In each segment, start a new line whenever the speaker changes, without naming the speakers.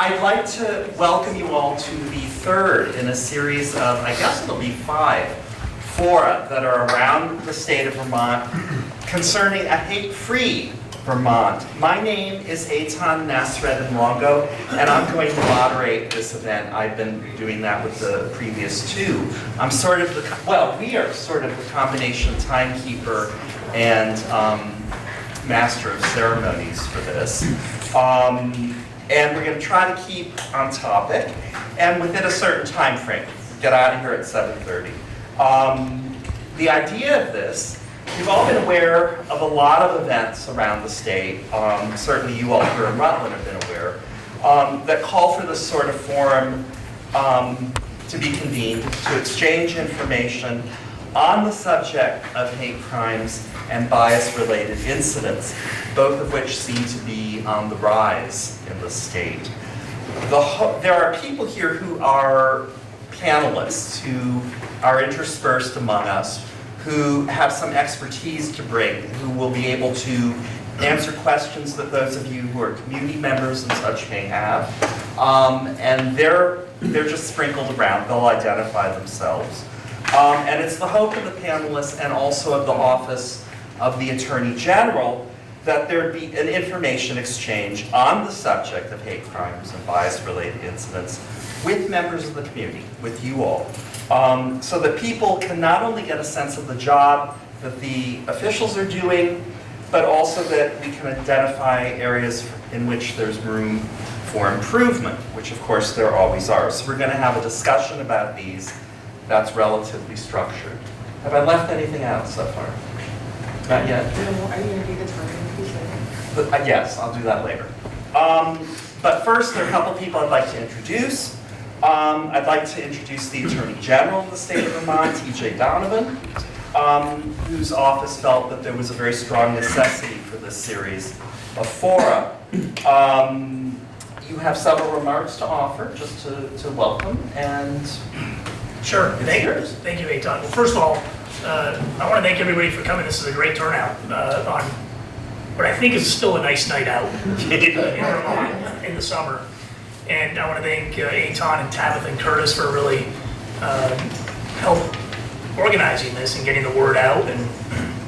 I'd like to welcome you all to the third in a series of, I guess it'll be 5, fora that are around the state of Vermont concerning a hate-free Vermont. My name is Eitan Nasreddin-Longo, and I'm going to moderate this event. I've been doing that with the previous 2. I'm sort of the, well, we are sort of the combination timekeeper and master of ceremonies for this. And we're going to try to keep on topic and within a certain time frame. Get out of here at 7:30. The idea of this, you've all been aware of a lot of events around the state, certainly you all here in Rutland have been aware, that call for this sort of forum to be convened to exchange information on the subject of hate crimes and bias-related incidents, both of which seem to be on the rise in the state. There are people here who are panelists, who are interspersed among us, who have some expertise to bring, who will be able to answer questions that those of you who are community members and such may have. And they're just sprinkled around. They'll identify themselves. And it's the hope of the panelists and also of the Office of the Attorney General that there'd be an information exchange on the subject of hate crimes and bias-related incidents with members of the community, with you all, so that people can not only get a sense of the job that the officials are doing, but also that we can identify areas in which there's room for improvement, which of course there always are. So we're going to have a discussion about these that's relatively structured. Have I left anything out so far? Not yet?
Are you going to do the targeting piece later?
Yes, I'll do that later. But first, there are a couple people I'd like to introduce. I'd like to introduce the Attorney General of the state of Vermont, T.J. Donovan, whose office felt that there was a very strong necessity for this series of fora. You have several remarks to offer, just to welcome, and
sure. Thank you, Eitan. Well, first of all, I want to thank everybody for coming. This is a great turnout on what I think is still a nice night out in the summer. And I want to thank Eitan and Tabitha and Curtis for really help organizing this and getting the word out. And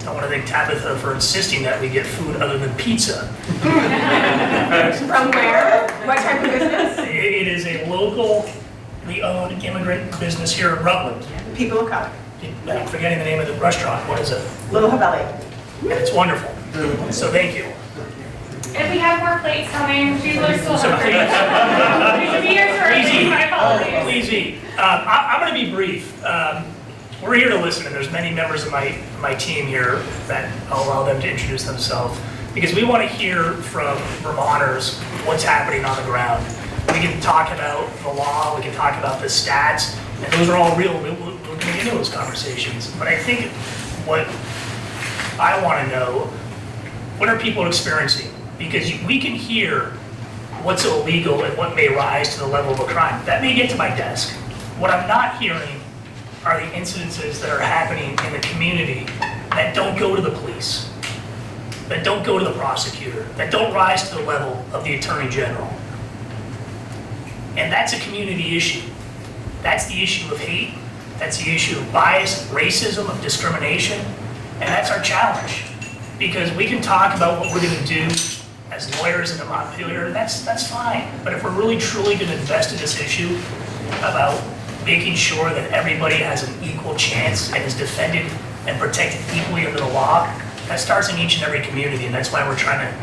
I want to thank Tabitha for insisting that we get food other than pizza.
From where? What type of business?
It is a locally owned immigrant business here in Rutland.
People of color.
I'm forgetting the name of the restaurant. What is it?
Little Haveli.
And it's wonderful. So thank you.
If we have more plates coming, people are still
So
hungry. We should be here for a
Please eat.
my apologies.
Please eat. I'm going to be brief. We're here to listen, and there's many members of my team here that I'll allow them to introduce themselves, because we want to hear from Vermonters what's happening on the ground. We can talk about the law, we can talk about the stats, and those are all real. We're going to get into those conversations. But I think what I want to know, what are people experiencing? Because we can hear what's illegal and what may rise to the level of a crime. That may get to my desk. What I'm not hearing are the incidences that are happening in the community that don't go to the police, that don't go to the prosecutor, that don't rise to the level of the Attorney General. And that's a community issue. That's the issue of hate. That's the issue of bias, of racism, of discrimination. And that's our challenge. Because we can talk about what we're going to do as lawyers in the Montpelier, that's fine. But if we're really truly going to invest in this issue about making sure that everybody has an equal chance and is defended and protected equally under the law, that starts in each and every community. And that's why we're trying to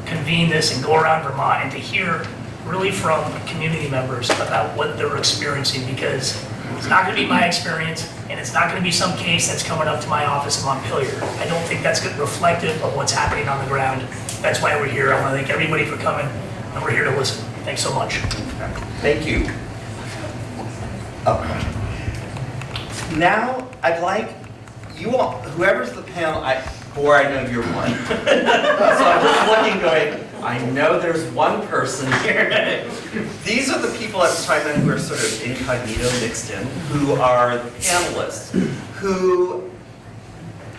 convene this and go around Vermont and to hear really from community members about what they're experiencing, because it's not going to be my experience, and it's not going to be some case that's coming up to my office in Montpelier. I don't think that's reflective of what's happening on the ground. That's why we're here. I want to thank everybody for coming, and we're here to listen. Thanks so much.
thank you. Now, I'd like you all, whoever's the panel, or I know you're one. So I'm just looking going, I know there's one person here. These are the people I was talking about who are sort of incognito mixed in, who are the panelists, who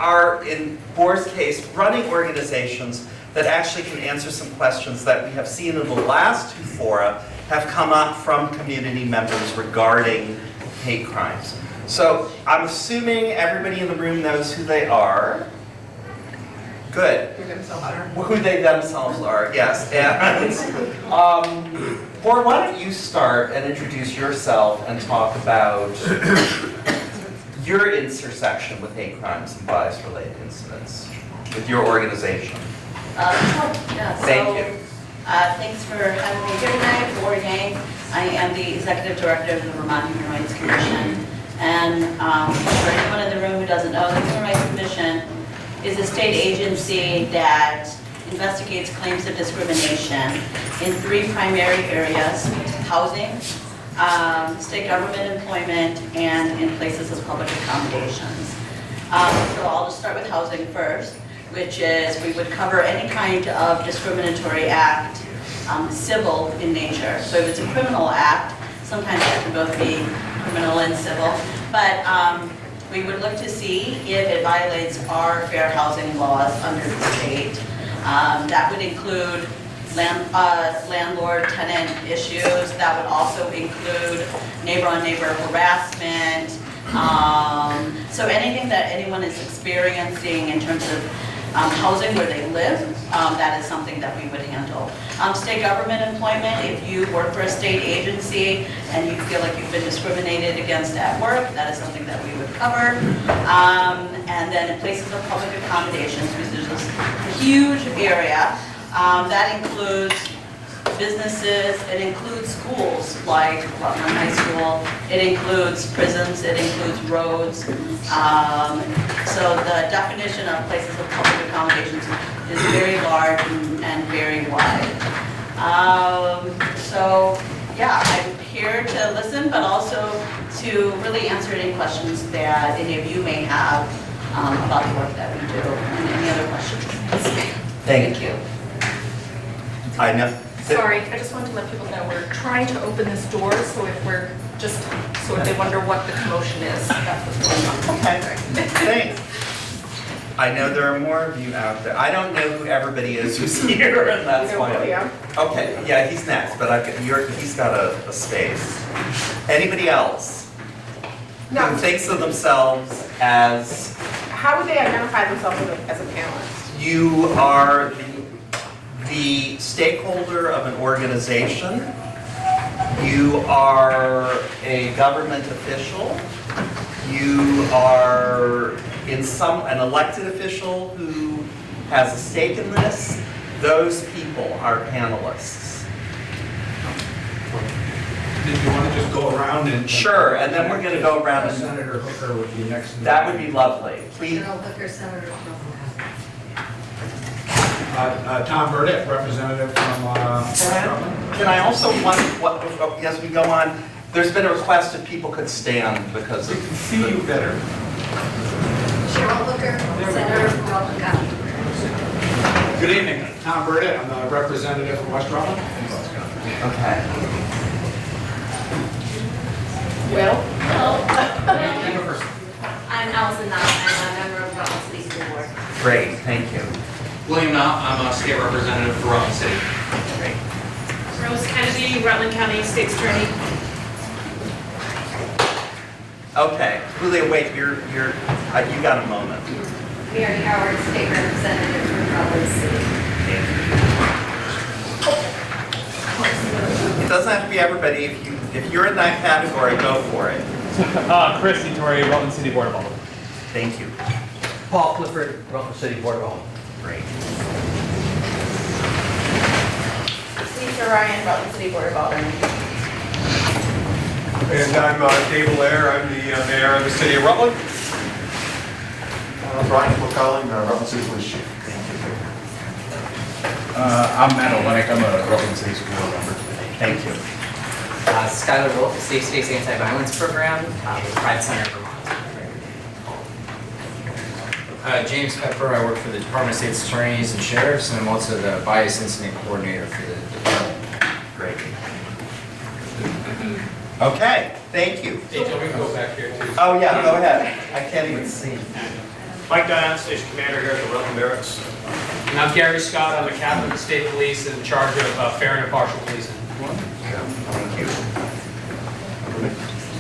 are, in Boar's case, running organizations that actually can answer some questions that we have seen in the last 2 fora have come up from community members regarding hate crimes. So I'm assuming everybody in the room knows who they are. Good. Who they themselves are, yes. And Board, why don't you start and introduce yourself and talk about your intersection with hate crimes and bias-related incidents with your organization. Thank you.
Thanks for having me here tonight, Board Yang. I am the Executive Director of the Vermont Human Rights Commission. And for anyone in the room who doesn't know, the Human Rights Commission is a state agency that investigates claims of discrimination in 3 primary areas: housing, state government employment, and in places of public accommodations. So I'll just start with housing first, which is we would cover any kind of discriminatory act, civil in nature. So if it's a criminal act, sometimes it can both be criminal and civil, but we would look to see if it violates our fair housing laws under the state. That would include landlord-tenant issues. That would also include neighbor-on-neighbor harassment. So anything that anyone is experiencing in terms of housing where they live, that is something that we would handle. State government employment, if you work for a state agency and you feel like you've been discriminated against at work, that is something that we would cover. And then in places of public accommodations, which is a huge area, that includes businesses, it includes schools like Rutland High School, it includes prisons, it includes roads. So the definition of places of public accommodations is very large and very wide. So yeah, I'm here to listen, but also to really answer any questions that any of you may have about the work that we do, and any other questions.
Thank you. I know.
Sorry, I just wanted to let people know we're trying to open this door, so if they wonder what the commotion is, that's what's going on.
Okay, thanks. I know there are more of you out there. I don't know who everybody is who's here, and that's fine. Okay, yeah, he's next, but he's got a space. Anybody else who thinks of themselves as?
How would they identify themselves as a panelist?
You are the stakeholder of an organization. You are a government official. You are an elected official who has a stake in this. Those people are panelists.
Did you want to just go around and?
Sure, and then we're going to go around and
Senator Hooker would be next.
that would be lovely. Please.
General Hooker, Senator
Tom Burdett, representative from Rutland.
Can I also as we go on, there's been a request if people could stand because
We can see you better.
General Hooker, Senator from Rutland County.
Good evening, Tom Burdett. I'm the representative from West Rutland.
Okay.
Will?
I'm Allison Knott, I'm a member of Rutland City School Board.
Great, thank you.
William Knott, I'm a state representative for Rutland City.
Great.
Rose Kennedy, Rutland County State's Attorney.
Okay, Julia, wait, you got a moment.
Mary Howard, state representative from Rutland City.
It doesn't have to be everybody. If you're in that category, go for it.
Chris Torrey, Rutland City Board of Aldermen.
Thank you.
Paul Clifford, Rutland City Board of Aldermen.
Great.
Lisa Ryan, Rutland City Board of Aldermen.
And I'm Dave Allaire, I'm the mayor of the city of Rutland.
Brian McCollum, Rutland City Police Chief.
I'm Matt Olenek, I'm a Rutland City School Board member.
Thank you.
Skylar Wolf, Safe States Anti-Violence Program, with Pride Center, Vermont.
James Pepper, I work for the Department of State's Attorneys and Sheriffs, and I'm also the Bias Incident Coordinator for the department.
Great. Okay, thank you.
Hey, Joe, we can go back here too.
Oh yeah, go ahead. I can't even see.
Mike Dion, Station Commander here at the Rutland Barracks.
And I'm Gary Scott, I'm a captain of the state police in charge of fair and impartial policing.
one? Thank you.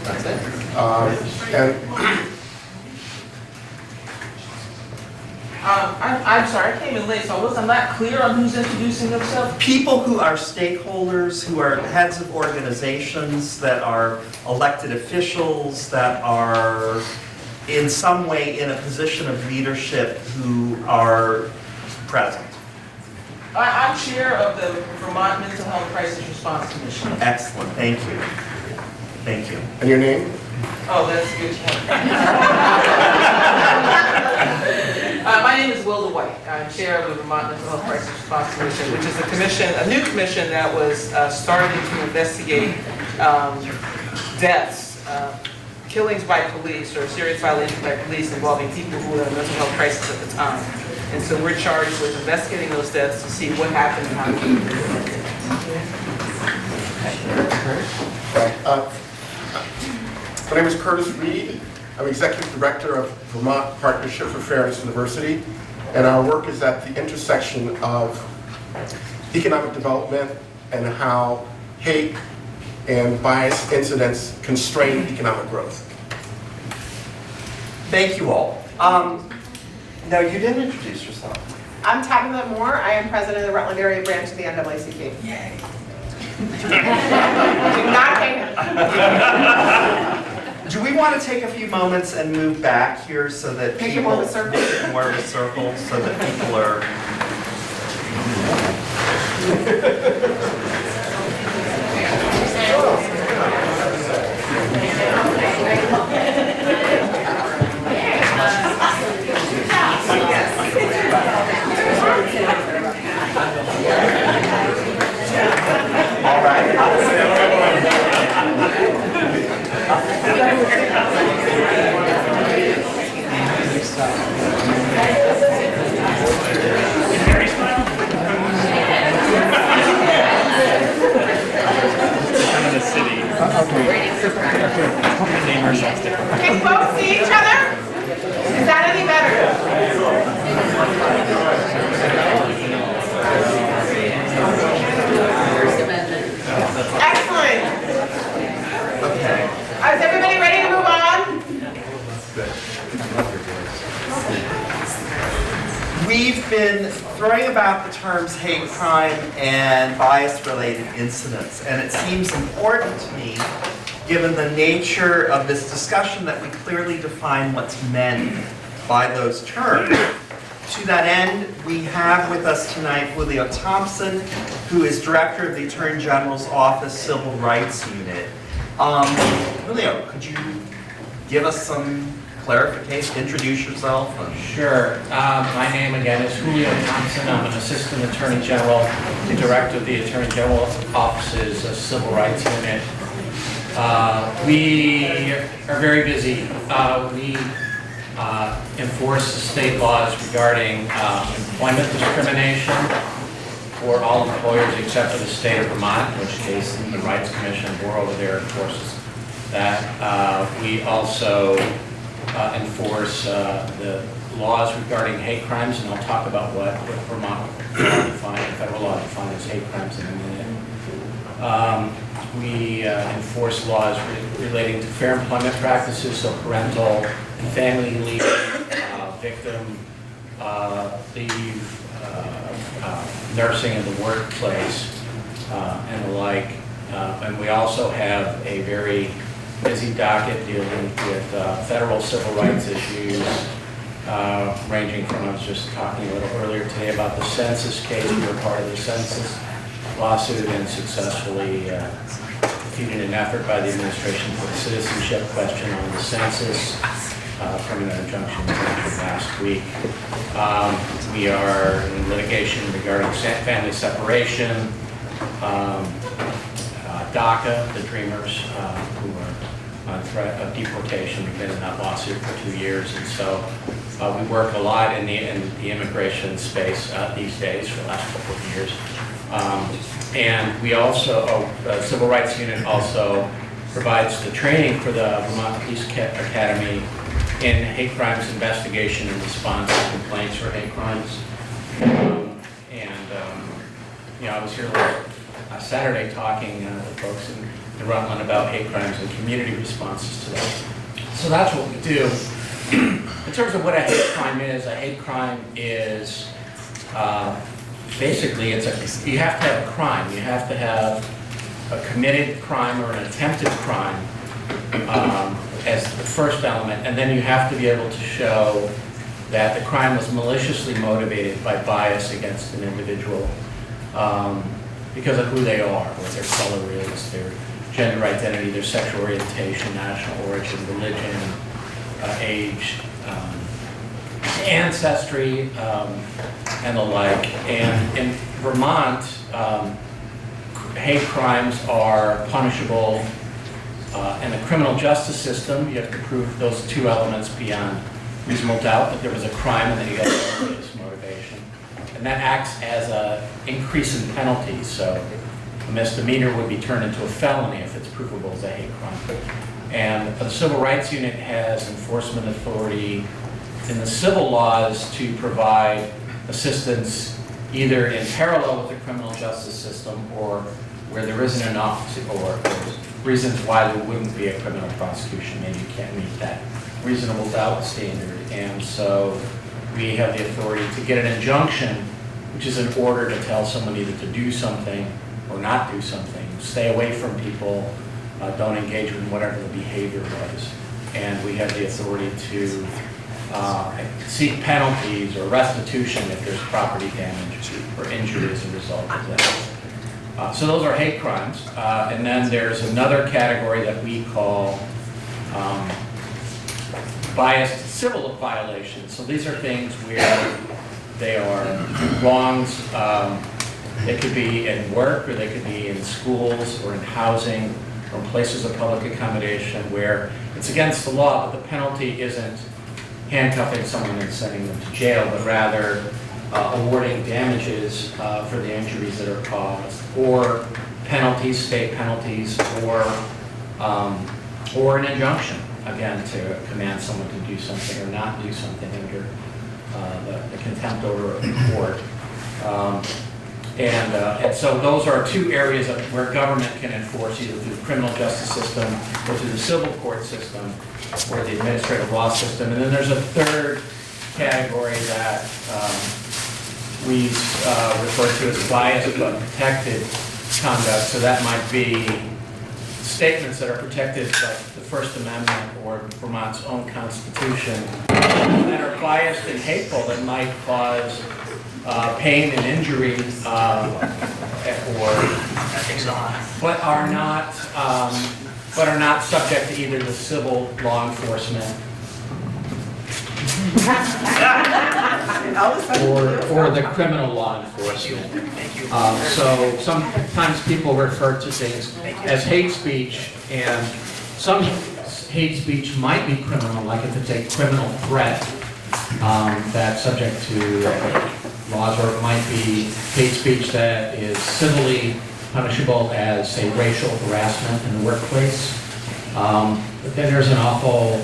That's it.
I'm sorry, I came in late, so I'm not clear on who's introducing themselves.
People who are stakeholders, who are heads of organizations, that are elected officials, that are in some way in a position of leadership who are present.
I'm chair of the Vermont Mental Health Crisis Response Commission.
Excellent, thank you. Thank you.
And your name?
Oh, that's good. My name is Wilda White. I'm chair of the Vermont Mental Health Crisis Response Commission, which is a commission, a new commission that was started to investigate deaths, killings by police, or serious violations by police involving people who were in a mental health crisis at the time. And so we're charged with investigating those deaths to see what happened and how to do it.
My name is Curtis Reed. I'm Executive Director of Vermont Partnership for Fairness University, and our work is at the intersection of economic development and how hate and bias incidents constrain economic growth.
Thank you all. No, you didn't introduce yourself.
I'm Tabitha Moore. I am president of the Rutland area branch of the NAACP.
Yay.
Do not hang up.
Do we want to take a few moments and move back here so that
Make it
people...
more of a circle.
Make it more of a circle so that people are... All right.
Can folks see each other? Is that any better? Excellent.
Okay.
Is everybody ready to move on?
We've been throwing about the terms hate crime and bias-related incidents, and it seems important to me, given the nature of this discussion, that we clearly define what's meant by those terms. To that end, we have with us tonight Julio Thompson, who is Director of the Attorney General's Office Civil Rights Unit. Julio, could you give us some clarification, introduce yourself?
Sure. My name again is Julio Thompson. I'm an Assistant Attorney General, the Director of the Attorney General's Office's Civil Rights Unit. We are very busy. We enforce the state laws regarding employment discrimination for all employers except for the state of Vermont, in which case the Human Rights Commission, we're over there, enforces that. We also enforce the laws regarding hate crimes, and I'll talk about what Vermont federal law defines hate crimes in a minute. We enforce laws relating to fair employment practices, so parental and family leave, victim leave, nursing in the workplace, and the like. And we also have a very busy docket dealing with federal civil rights issues, ranging from, I was just talking a little earlier today about the census case. We were part of the census lawsuit and successfully defeated an effort by the administration to put a citizenship question on the census. Permanent injunction was entered last week. We are in litigation regarding family separation, DACA, the Dreamers, who are on threat of deportation. We've been in that lawsuit for 2 years, and so we work a lot in the immigration space these days for the last couple of years. And we also, the Civil Rights Unit also provides the training for the Vermont Police Academy in hate crimes investigation and response to complaints for hate crimes. You know, I was here Saturday talking with folks in Rutland about hate crimes and community responses to that. So that's what we do. In terms of what a hate crime is basically you have to have a crime. You have to have a committed crime or an attempted crime as the first element, and then you have to be able to show that the crime was maliciously motivated by bias against an individual because of who they are, what their color is, their gender identity, their sexual orientation, national origin, religion, age, ancestry, and the like. And in Vermont, hate crimes are punishable in the criminal justice system. You have to prove those two elements beyond reasonable doubt that there was a crime, and then you got the religious motivation. And that acts as an increase in penalties. So a misdemeanor would be turned into a felony if it's provable as a hate crime. And the Civil Rights Unit has enforcement authority in the civil laws to provide assistance either in parallel with the criminal justice system or where there isn't enough or there's reasons why there wouldn't be a criminal prosecution. Maybe you can't meet that reasonable doubt standard. And so we have the authority to get an injunction, which is an order to tell someone either to do something or not do something, stay away from people, don't engage with whatever the behavior was. And we have the authority to seek penalties or restitution if there's property damage or injury as a result of that. So those are hate crimes. And then there's another category that we call biased civil violations. So these are things where they are wrongs. They could be in work, or they could be in schools, or in housing, or in places of public accommodation where it's against the law, but the penalty isn't handcuffing someone and sending them to jail, but rather awarding damages for the injuries that are caused, or penalties, state penalties, or an injunction, again, to command someone to do something or not do something under the contempt order of the court. And so those are two areas where government can enforce, either through the criminal justice system or through the civil court system or the administrative law system. And then there's a third category that we refer to as biased but protected conduct. So that might be statements that are protected by the First Amendment or Vermont's own Constitution that are biased and hateful, that might cause pain and injury, but are not subject to either the civil law enforcement or the criminal law enforcement. So sometimes people refer to things as hate speech, and some hate speech might be criminal, like if it's a criminal threat that's subject to laws, or it might be hate speech that is civilly punishable as, say, racial harassment in the workplace. But then there's an awful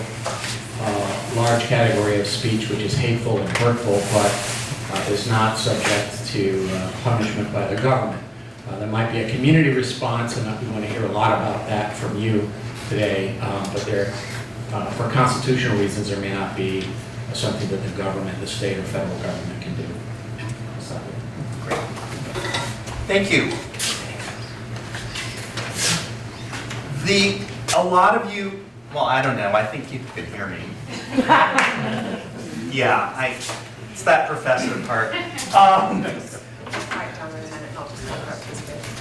large category of speech which is hateful and hurtful, but is not subject to punishment by the government. There might be a community response, and we want to hear a lot about that from you today, but for constitutional reasons, there may not be something that the government, the state or federal government can do.
Great. Thank you. A lot of you, well, I don't know, I think you could hear me. Yeah, it's that professor part.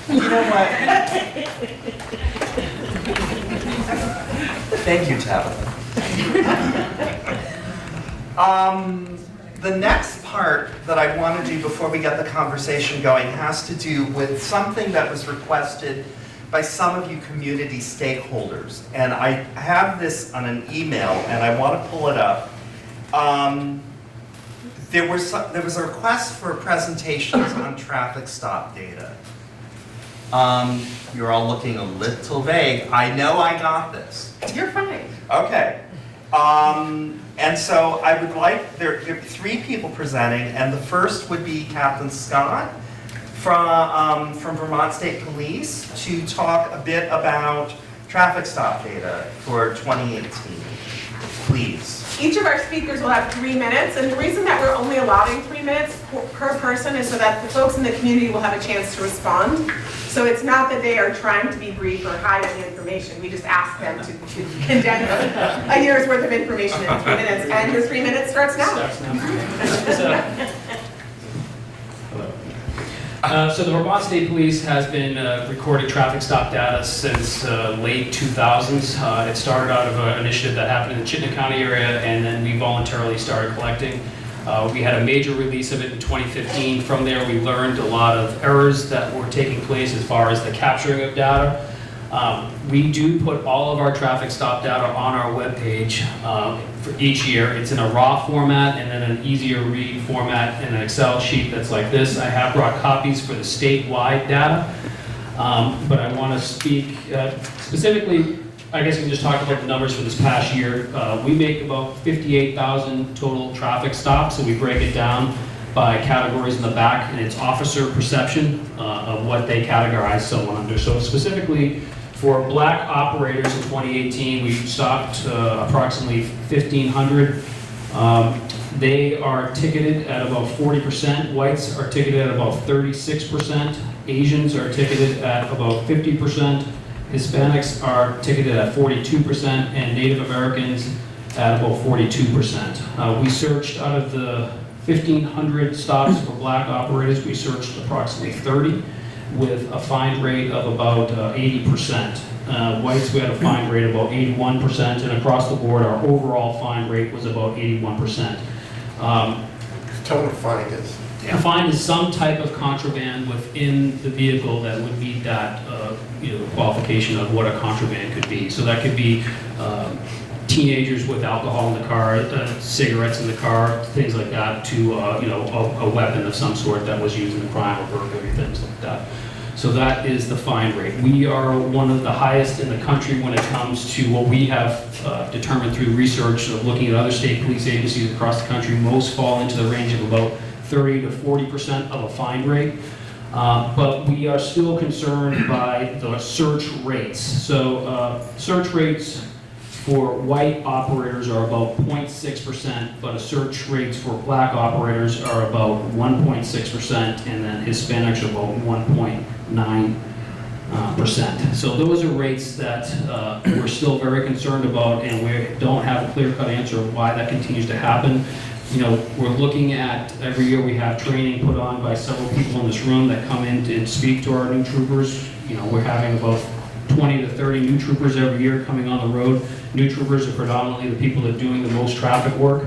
You know what? Thank you, Tabitha. The next part that I want to do before we get the conversation going has to do with something that was requested by some of you community stakeholders. And I have this on an email, and I want to pull it up. There was a request for presentations on traffic stop data. You're all looking a little vague. I know I got this.
You're fine.
Okay. And so I would like, there are 3 people presenting, and the first would be Captain Scott from Vermont State Police to talk a bit about traffic stop data for 2018. Please.
Each of our speakers will have 3 minutes, and the reason that we're only allotting 3 minutes per person is so that the folks in the community will have a chance to respond. So it's not that they are trying to be brief or hide any information. We just ask them to condense a year's worth of information in 3 minutes, and your 3 minutes starts now.
So the Vermont State Police has been recording traffic stop data since late 2000s. It started out of an initiative that happened in the Chittenden County area, and then we voluntarily started collecting. We had a major release of it in 2015. From there, we learned a lot of errors that were taking place as far as the capturing of data. We do put all of our traffic stop data on our webpage for each year. It's in a raw format and then an easier read format in an Excel sheet that's like this. I have brought copies for the statewide data, but I want to speak specifically, I guess we can just talk about the numbers for this past year. We make about 58,000 total traffic stops, so we break it down by categories in the back, and it's officer perception of what they categorize someone under. So specifically for black operators in 2018, we stopped approximately 1,500. They are ticketed at about 40%. Whites are ticketed at about 36%. Asians are ticketed at about 50%. Hispanics are ticketed at 42%, and Native Americans at about 42%. We searched out of the 1,500 stops for black operators, we searched approximately 30 with a fine rate of about 80%. Whites, we had a fine rate of about 81%, and across the board, our overall fine rate was about 81%.
Tell me what a fine is.
A fine is some type of contraband within the vehicle that would meet that qualification of what a contraband could be. So that could be teenagers with alcohol in the car, cigarettes in the car, things like that, to a weapon of some sort that was used in the crime, or burglary, things like that. So that is the fine rate. We are one of the highest in the country when it comes to what we have determined through research of looking at other state police agencies across the country. Most fall into the range of about 30 to 40% of a fine rate. But we are still concerned by the search rates. So search rates for white operators are about 0.6%, but a search rates for black operators are about 1.6%, and then Hispanics are about 1.9%. So those are rates that we're still very concerned about, and we don't have a clear-cut answer of why that continues to happen. We're looking at, every year we have training put on by several people in this room that come in and speak to our new troopers. We're having about 20 to 30 new troopers every year coming on the road. New troopers are predominantly the people that are doing the most traffic work.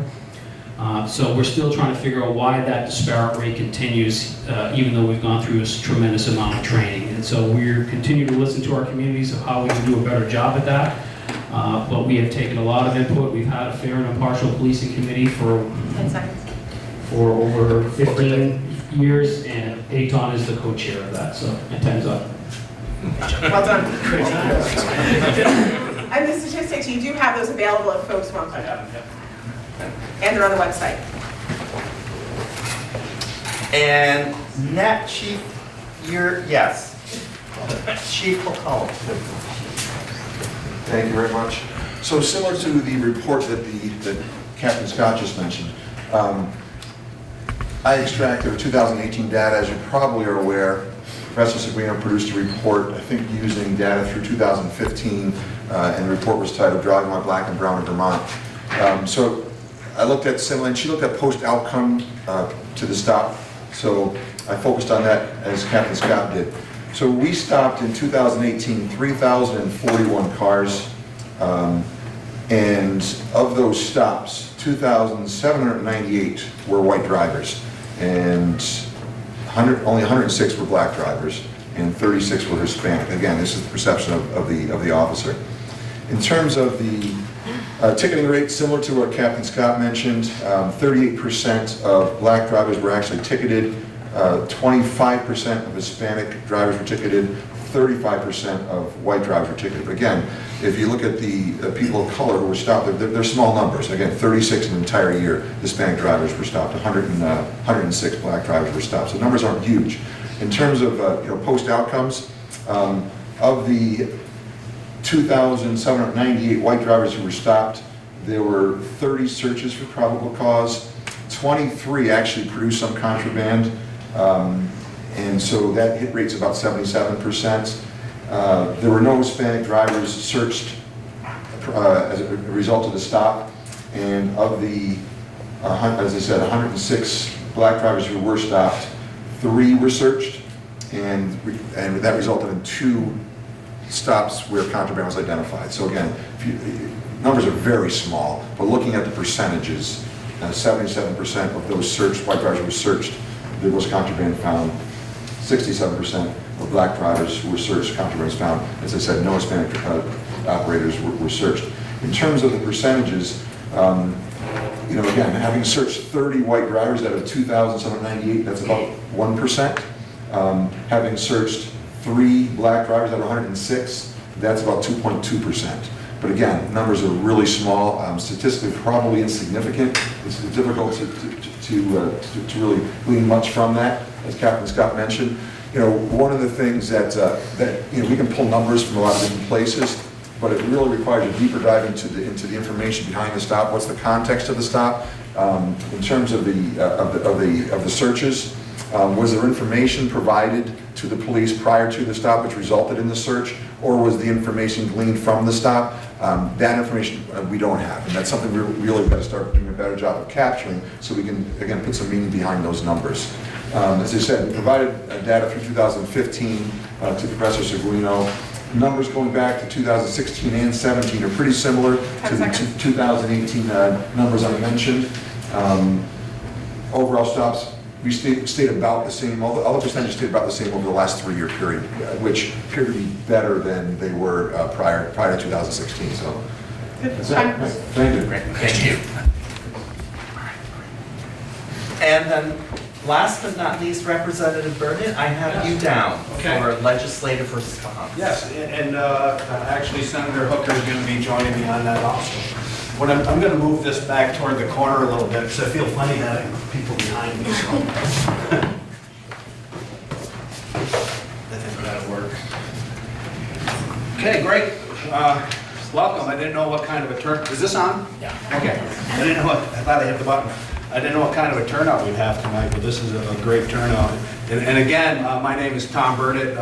So we're still trying to figure out why that disparate rate continues, even though we've gone through this tremendous amount of training. And so we're continuing to listen to our communities of how we can do a better job at that. But we have taken a lot of input. We've had a fair and impartial policing committee for
10 seconds.
For over 15 years, and Aton is the co-chair of that, so my time's up.
Well done. And the statistics, you do have those available if folks want to.
I have them,
And they're on the website.
And Nat, Chief, yes. Chief McCollum.
Thank you very much. So similar to the report that Captain Scott just mentioned, I extracted 2018 data. As you probably are aware, Professor Sabrino produced a report, I think using data through 2015, and the report was titled Driving While Black and Brown in Vermont. So I looked at similar, and she looked at post-outcome to the stop. So I focused on that as Captain Scott did. So we stopped in 2018 3,041 cars, and of those stops, 2,798 were white drivers, and only 106 were black drivers, and 36 were Hispanic. Again, this is the perception of the officer. In terms of the ticketing rate, similar to what Captain Scott mentioned, 38% of black drivers were actually ticketed, 25% of Hispanic drivers were ticketed, 35% of white drivers were ticketed. But again, if you look at the people of color who were stopped, they're small numbers. Again, 36 in an entire year, Hispanic drivers were stopped, 106 black drivers were stopped. So numbers aren't huge. In terms of post outcomes, of the 2,798 white drivers who were stopped, there were 30 searches for probable cause. 23 actually produced some contraband, and so that hit rate's about 77%. There were no Hispanic drivers searched as a result of the stop, and of the, as I said, 106 black drivers who were stopped, 3 were searched, and that resulted in 2 stops where contraband was identified. So again, numbers are very small, but looking at the percentages, 77% of those searched, white drivers who were searched, there was contraband found. 67% of black drivers who were searched, contraband was found. As I said, no Hispanic operators were searched. In terms of the percentages, again, having searched 30 white drivers out of 2,798, that's about 1%. Having searched 3 black drivers out of 106, that's about 2.2%. But again, numbers are really small, statistically probably insignificant. It's difficult to really glean much from that, as Captain Scott mentioned. One of the things that we can pull numbers from a lot of different places, but it really requires a deeper dive into the information behind the stop. What's the context of the stop? In terms of the searches, was there information provided to the police prior to the stop which resulted in the search, or was the information gleaned from the stop? That information we don't have, and that's something we really got to start doing a better job of capturing, so we can again put some meaning behind those numbers. As I said, we provided data through 2015 to Professor Seguino. Numbers going back to 2016 and 17 are pretty similar to the 2018 numbers I mentioned. Overall stops, we stayed about the same, all the percentages stayed about the same over the last 3-year period, which appear to be better than they were prior to 2016. So, that's it. Thank you.
Great. Thank you. And then, last but not least, Representative Burnett, I have you down for legislative response.
Yes, and actually Senator Hooker is going to be joining me on that also. I'm going to move this back toward the corner a little bit because I feel funny having people behind me. So. I think that'll work. Okay, great. Welcome. I didn't know what kind of a turn. Is this on? Yeah. Okay. I didn't know what. I thought I hit the button. I didn't know what kind of a turnout we'd have tonight, but this is a great turnout. And again, my name is Tom Burnett,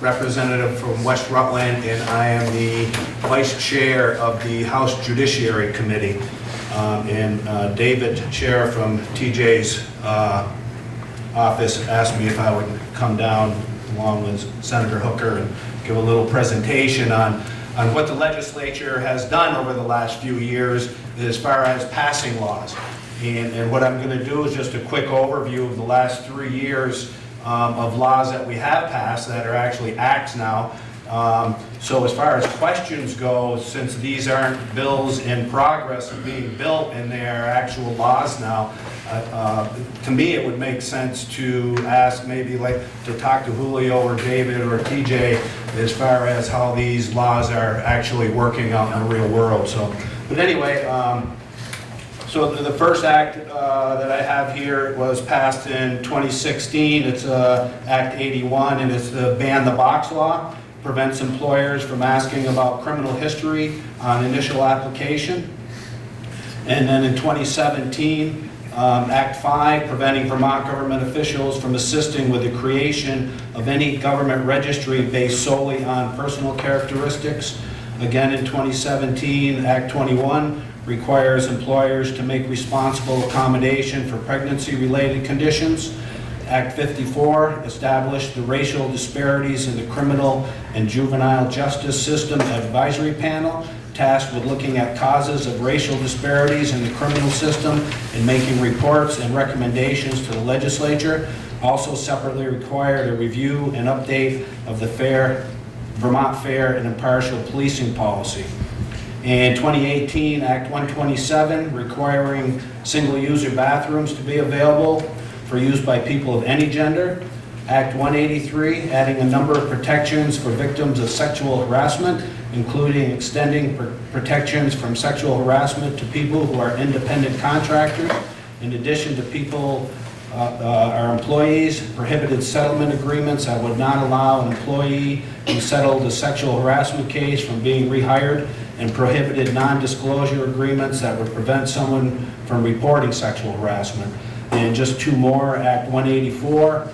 representative from West Rutland, and I am the vice chair of the House Judiciary Committee. And David Chair from TJ's office asked me if I would come down along with Senator Hooker and give a little presentation on what the legislature has done over the last few years as far as passing laws. And what I'm going to do is just a quick overview of the last 3 years of laws that we have passed that are actually acts now. So as far as questions go, since these aren't bills in progress of being built and they are actual laws now, to me it would make sense to ask maybe to talk to Julio or David or TJ as far as how these laws are actually working out in the real world. So, but anyway, so the first act that I have here was passed in 2016. It's Act 81, and it's the Ban the Box Law. Prevents employers from asking about criminal history on initial application. And then in 2017, Act 5, preventing Vermont government officials from assisting with the creation of any government registry based solely on personal characteristics. Again in 2017, Act 21, requires employers to make responsible accommodation for pregnancy-related conditions. Act 54 established the Racial Disparities in the Criminal and Juvenile Justice System Advisory Panel, tasked with looking at causes of racial disparities in the criminal system and making reports and recommendations to the legislature. Also separately required a review and update of the Vermont Fair and Impartial Policing Policy. In 2018, Act 127, requiring single-user bathrooms to be available for use by people of any gender. Act 183, adding a number of protections for victims of sexual harassment, including extending protections from sexual harassment to people who are independent contractors, in addition to people our employees, prohibited settlement agreements that would not allow an employee who settled a sexual harassment case from being rehired, and prohibited non-disclosure agreements that would prevent someone from reporting sexual harassment. And just two more, Act 184,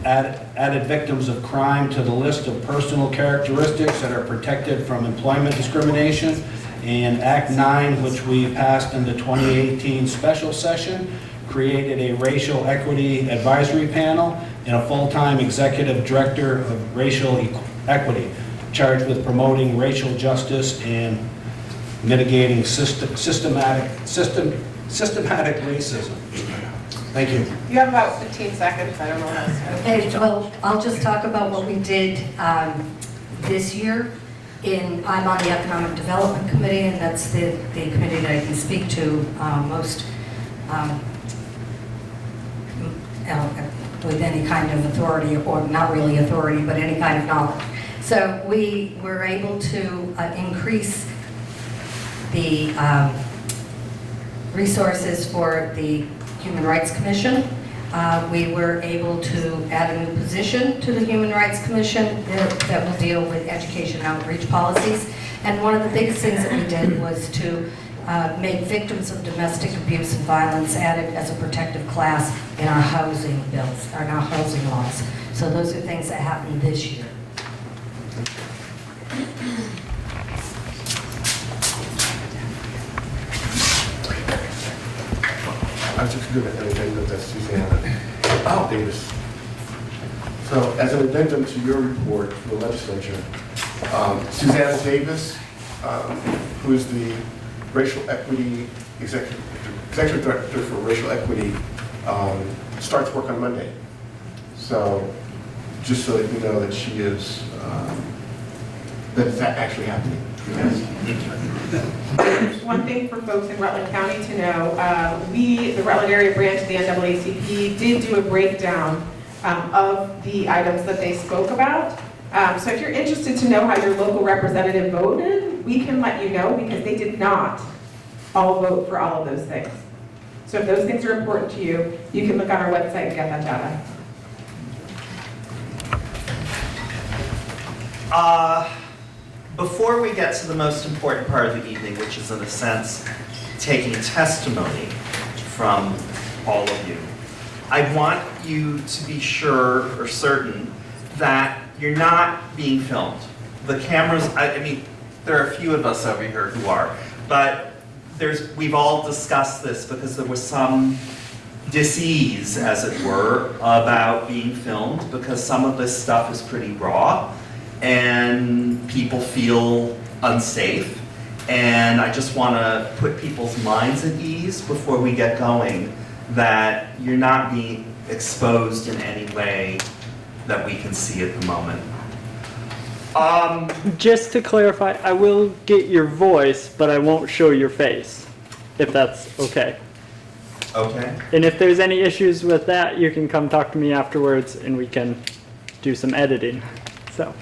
added victims of crime to the list of personal characteristics that are protected from employment discrimination. And Act 9, which we passed in the 2018 special session, created a racial equity advisory panel and a full-time executive director of racial equity, charged with promoting racial justice and mitigating systematic racism. Thank you.
You have about 15 seconds, I don't know what else.
Okay, well, I'll just talk about what we did this year. I'm on the Economic Development Committee, and that's the committee that I can speak to most with any kind of authority, or not really authority, but any kind of knowledge. So we were able to increase the resources for the Human Rights Commission. We were able to add a new position to the Human Rights Commission that will deal with education outreach policies. And one of the biggest things that we did was to make victims of domestic abuse and violence added as a protective class in our housing bills, or in our housing laws. So those are things that happened this year.
I was just doing an addendum to Susanna Davis. So as an addendum to your report for the legislature, Susanna Davis, who is the Racial Equity Executive Director for Racial Equity, starts work on Monday. So just so that you know that she is, that it's actually happening. Yes.
One thing for folks in Rutland County to know, the Rutland area branch of the NAACP did do a breakdown of the items that they spoke about. So if you're interested to know how your local representative voted, we can let you know, because they did not all vote for all of those things. So if those things are important to you, you can look on our website and get that data.
Before we get to the most important part of the evening, which is in a sense taking testimony from all of you, I want you to be sure or certain that you're not being filmed. The cameras, I mean, there are a few of us over here who are, but we've all discussed this because there was some dis-ease, as it were, about being filmed, because some of this stuff is pretty raw and people feel unsafe. And I just want to put people's minds at ease before we get going, that you're not being exposed in any way that we can see at the moment.
Just to clarify, I will get your voice, but I won't show your face, if that's okay.
Okay.
And if there's any issues with that, you can come talk to me afterwards and we can do some editing. So,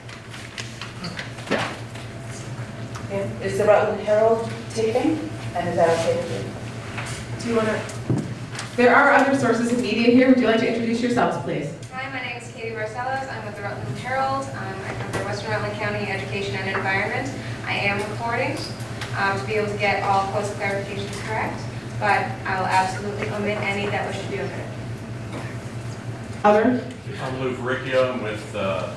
yeah.
Is the Rutland Herald taping? And is that okay with you?
Do you want to? There are other sources of media here. Would you like to introduce yourselves, please?
Hi, my name is Katie Barcelos. I'm with the Rutland Herald. I cover Western Rutland County Education and Environment. I am recording to be able to get all post clarifications correct, but I will absolutely omit any that wish to be omitted.
Other?
I'm Lou Verricchio. I'm with the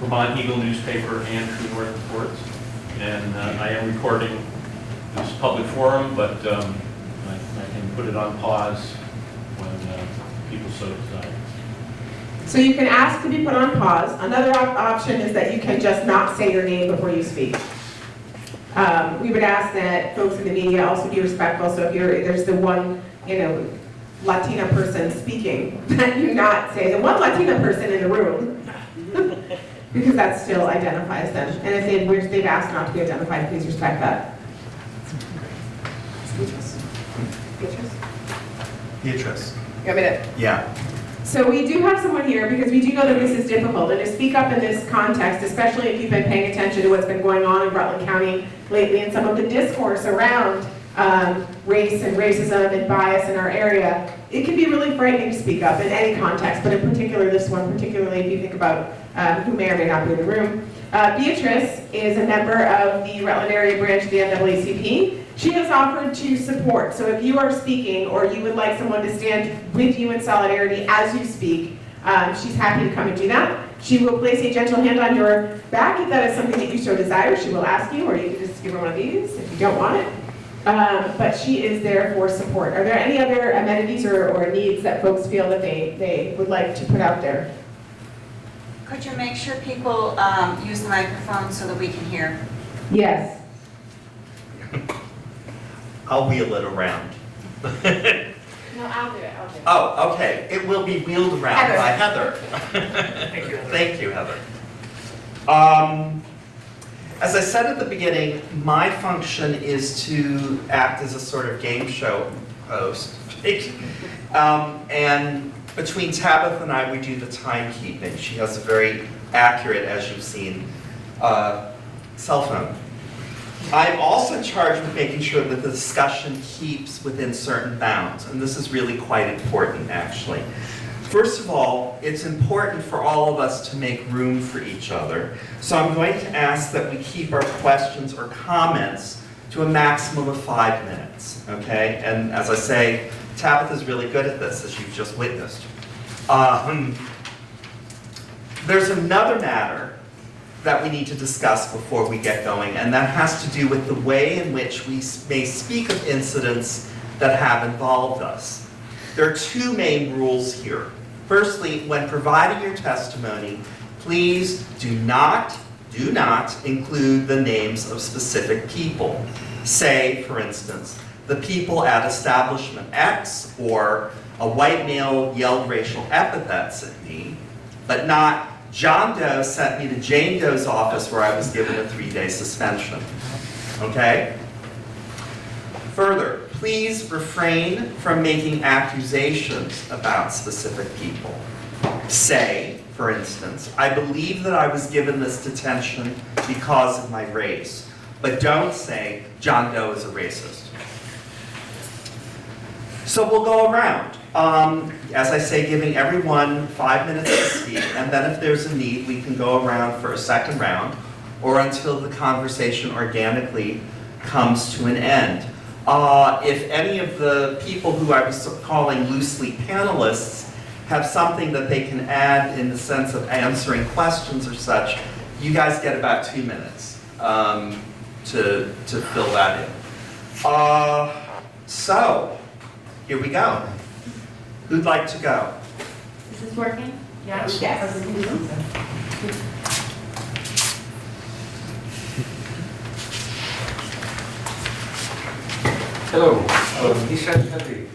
Vermont Eagle newspaper and True North Reports, and I am recording this public forum, but I can put it on pause when people so desire.
So you can ask to be put on pause. Another option is that you can just not say your name before you speak. We would ask that folks in the media also be respectful. So if there's the one, Latina person speaking, that you not say the one Latina person in the room, because that still identifies them. And if they've asked not to be identified, please respect that.
Beatrice.
You want me to?
Yeah.
So we do have someone here because we do know that this is difficult, and to speak up in this context, especially if you've been paying attention to what's been going on in Rutland County lately and some of the discourse around race and racism and bias in our area, it can be really frightening to speak up in any context, but in particular this one, particularly if you think about who may or may not be in the room. Beatrice is a member of the Rutland area branch of the NAACP. She has offered to support, so if you are speaking or you would like someone to stand with you in solidarity as you speak, she's happy to come and do that. She will place a gentle hand on your back if that is something that you so desire. She will ask you, or you can just give her one of these if you don't want it. But she is there for support. Are there any other amenities or needs that folks feel that they would like to put out there?
Could you make sure people use the microphone so that we can hear?
Yes.
I'll wheel it around.
No, I'll do it.
Oh, okay. It will be wheeled around by Heather.
Thank you.
Thank you, Heather. As I said at the beginning, my function is to act as a sort of game show host. And between Tabitha and I, we do the timekeeping. She has a very accurate, as you've seen, cell phone. I'm also charged with making sure that the discussion keeps within certain bounds, and this is really quite important, actually. First of all, it's important for all of us to make room for each other, so I'm going to ask that we keep our questions or comments to a maximum of 5 minutes, okay? And as I say, Tabitha's really good at this, as you've just witnessed. There's another matter that we need to discuss before we get going, and that has to do with the way in which we may speak of incidents that have involved us. There are 2 main rules here. Firstly, when providing your testimony, please do not include the names of specific people. Say, for instance, the people at establishment X, or a white male yelled racial epithets at me, but not John Doe sent me to Jane Doe's office where I was given a 3-day suspension. Okay? Further, please refrain from making accusations about specific people. Say, for instance, I believe that I was given this detention because of my race, but don't say John Doe is a racist. So we'll go around. As I say, giving everyone 5 minutes to speak, and then if there's a need, we can go around for a second round, or until the conversation organically comes to an end. If any of the people who I was calling loosely panelists have something that they can add in the sense of answering questions or such, you guys get about 2 minutes to fill that in. So, here we go. Who'd like to go?
Is this working?
Yes.
Hello, Michel Petit,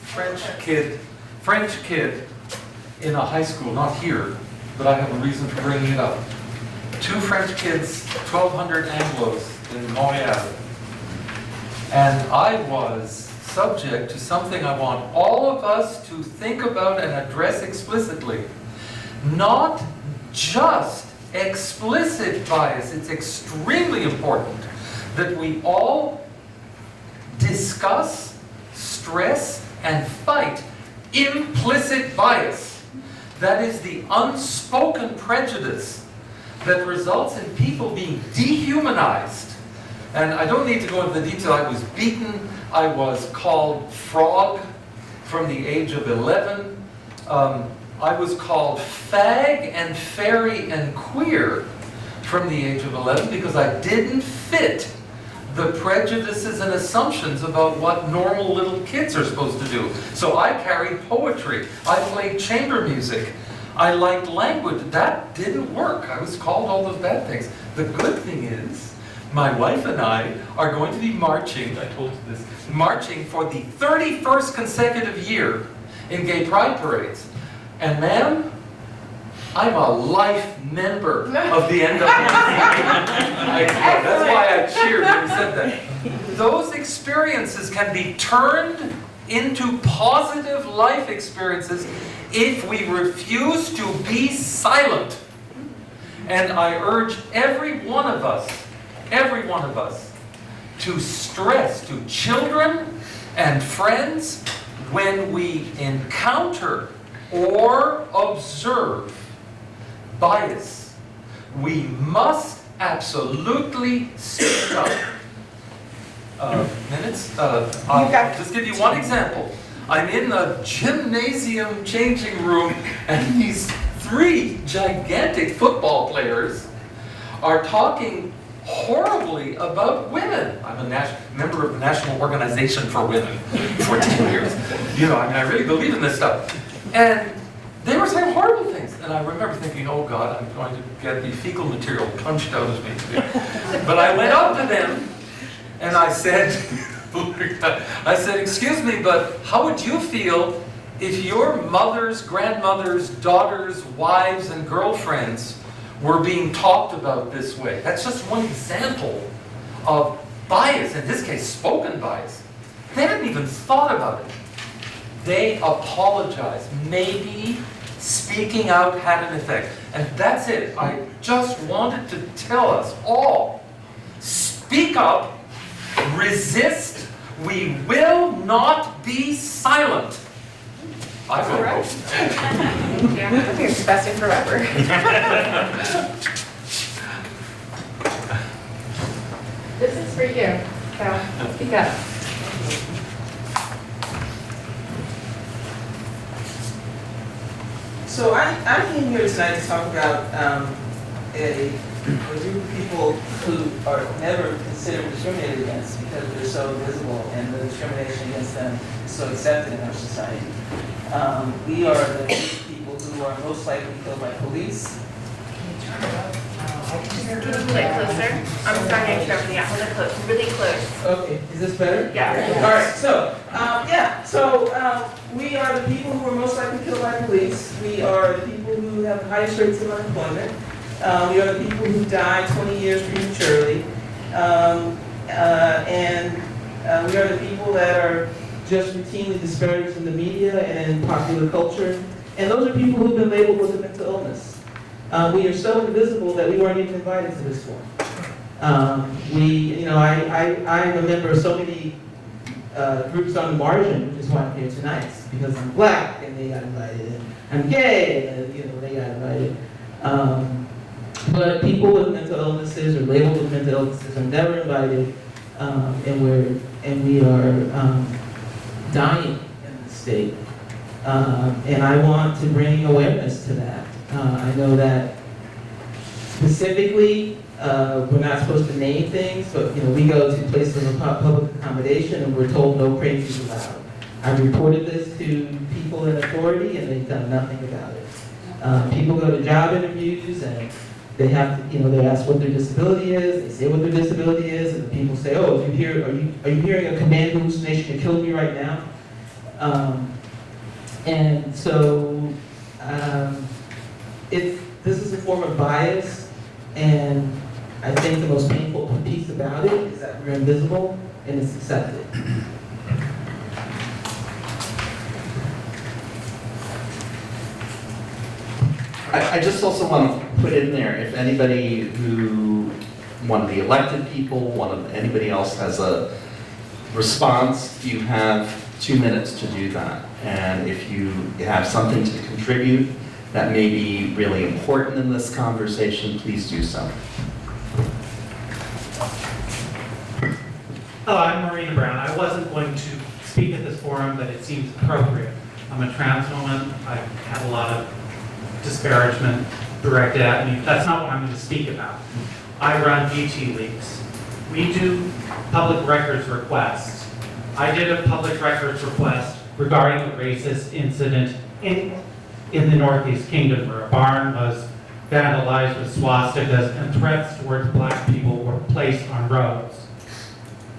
French kid in a high school, not here, but I have a reason for bringing it up. 2 French kids, 1,200 Anglos in Montreal. And I was subject to something I want all of us to think about and address explicitly. Not just explicit bias, it's extremely important that we all discuss, stress, and fight implicit bias. That is the unspoken prejudice that results in people being dehumanized. And I don't need to go into the detail. I was beaten. I was called frog from the age of 11. I was called fag and fairy and queer from the age of 11 because I didn't fit the prejudices and assumptions about what normal little kids are supposed to do. So I carried poetry. I played chamber music. I liked language. That didn't work. I was called all those bad things. The good thing is, my wife and I are going to be marching, I told you this, marching for the 31st consecutive year in gay pride parades. And ma'am, I'm a life member of the NAACP. That's why I cheered when you said that. Those experiences can be turned into positive life experiences if we refuse to be silent. And I urge every one of us to stress to children and friends when we encounter or observe bias, we must absolutely speak up. I'll just give you one example. I'm in the gymnasium changing room, and these 3 gigantic football players are talking horribly about women. I'm a member of the National Organization for Women for 10 years. You know, I mean, I really believe in this stuff. And they were saying horrible things. And I remember thinking, oh God, I'm going to get the fecal material punched out of me. But I went up to them and I said, excuse me, but how would you feel if your mothers, grandmothers, daughters, wives, and girlfriends were being talked about this way? That's just one example of bias, in this case, spoken bias. They hadn't even thought about it. They apologized. Maybe speaking out had an effect. And that's it. I just wanted to tell us all, speak up, resist. We will not be silent. I vote.
Yeah, I think it's the best thing forever.
This is for you, so speak up.
So I came here tonight to talk about a group of people who are never considered discriminated against because they're so visible and the discrimination against them is so accepted in our society. We are the people who are most likely killed by police.
Can you play closer? I'm sorry, I interrupted you. Hold it close, really close.
Okay, is this better?
Yeah.
All right, so we are the people who are most likely killed by police. We are the people who have the highest rates of unemployment. We are the people who die 20 years prematurely. And we are the people that are just routinely disparaged in the media and in popular culture. And those are people who've been labeled with a mental illness. We are so invisible that we weren't even invited to this forum. I'm a member of so many groups on the margin, which is why I'm here tonight, because I'm black and they got invited, and I'm gay and they got invited. But people with mental illnesses or labeled with mental illnesses are never invited, and we are dying in the state. And I want to bring awareness to that. I know that specifically, we're not supposed to name things, but we go to places of public accommodation and we're told no praise is allowed. I've reported this to people in authority and they've done nothing about it. People go to job interviews and they have to, they ask what their disability is, they say what their disability is, and the people say, oh, are you hearing a command hallucination to kill me right now? And so, this is a form of bias, and I think the most painful piece about it is that we're invisible and it's accepted.
I just also want to put in there, if anybody one of the elected people, anybody else has a response, you have 2 minutes to do that. And if you have something to contribute that may be really important in this conversation, please do so.
Hello, I'm Marina Brown. I wasn't going to speak at this forum, but it seems appropriate. I'm a trans woman. I've had a lot of disparagement directed at me. That's not what I'm going to speak about. I run GT Leaks. We do public records requests. I did a public records request regarding a racist incident in the Northeast Kingdom where a barn was vandalized with swastikas and threats towards black people were placed on roads.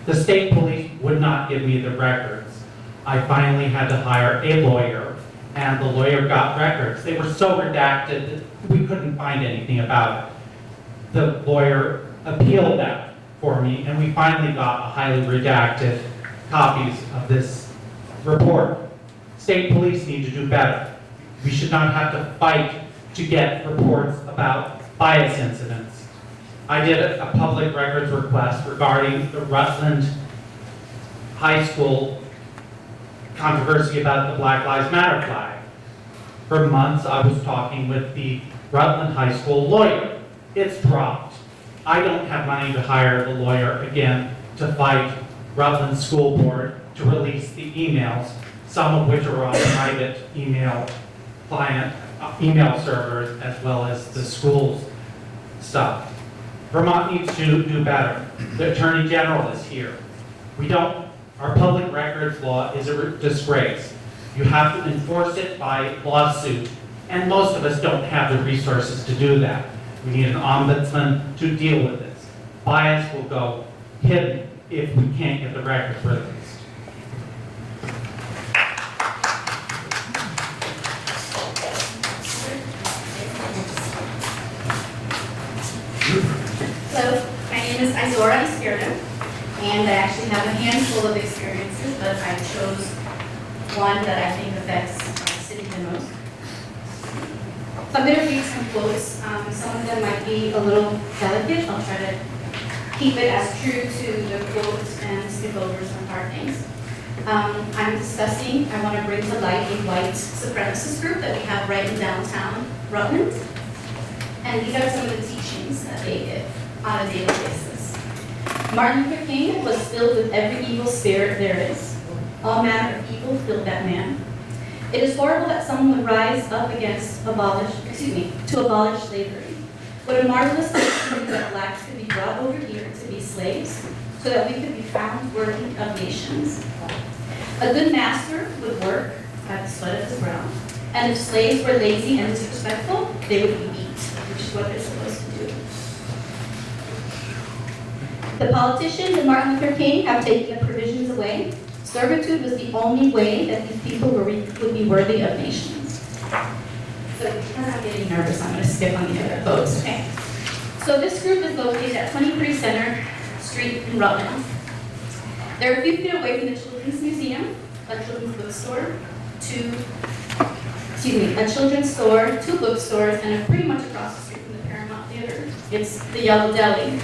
The state police would not give me the records. I finally had to hire a lawyer, and the lawyer got records. They were so redacted that we couldn't find anything about it. The lawyer appealed that for me, and we finally got a highly redacted copies of this report. State police need to do better. We should not have to fight to get reports about bias incidents. I did a public records request regarding the Rutland High School controversy about the Black Lives Matter flag. For months, I was talking with the Rutland High School lawyer. It's dropped. I don't have money to hire the lawyer again to fight Rutland School Board to release the emails, some of which are on private email client, email servers, as well as the school's stuff. Vermont needs to do better. The Attorney General is here. Our public records law is a disgrace. You have to enforce it by lawsuit, and most of us don't have the resources to do that. We need an ombudsman to deal with this. Bias will go hidden if we can't get the records released.
Hello, my name is Izora Izquierdo, and I actually have a handful of experiences, but I chose one that I think affects our city the most. So I'm going to read some quotes. Some of them might be a little delicate. I'll try to keep it as true to the quotes and skip over some hard things. I'm discussing, I want to bring to light a white supremacist group that we have right in downtown Rutland. And these are some of the teachings that they give on a daily basis. Martin Luther King was filled with every evil spirit there is. All manner of evil filled that man. It is horrible that someone would rise up to abolish slavery. What a marvelous thing that blacks could be brought over here to be slaves, so that we could be found worthy of nations. A good master would work at the sweat of his brow, and if slaves were lazy and disrespectful, they would be beat, which is what they're supposed to do. The politicians and Martin Luther King have taken the provisions away. Servitude was the only way that these people would be worthy of nations. So I'm getting nervous, I'm going to skip on the other quotes. Okay. So this group is located at 23 Center Street in Rutland. They're a few feet away from the Children's Museum, a children's bookstore, two bookstores, and are pretty much across the street from the Paramount Theater. It's the Yellow Deli.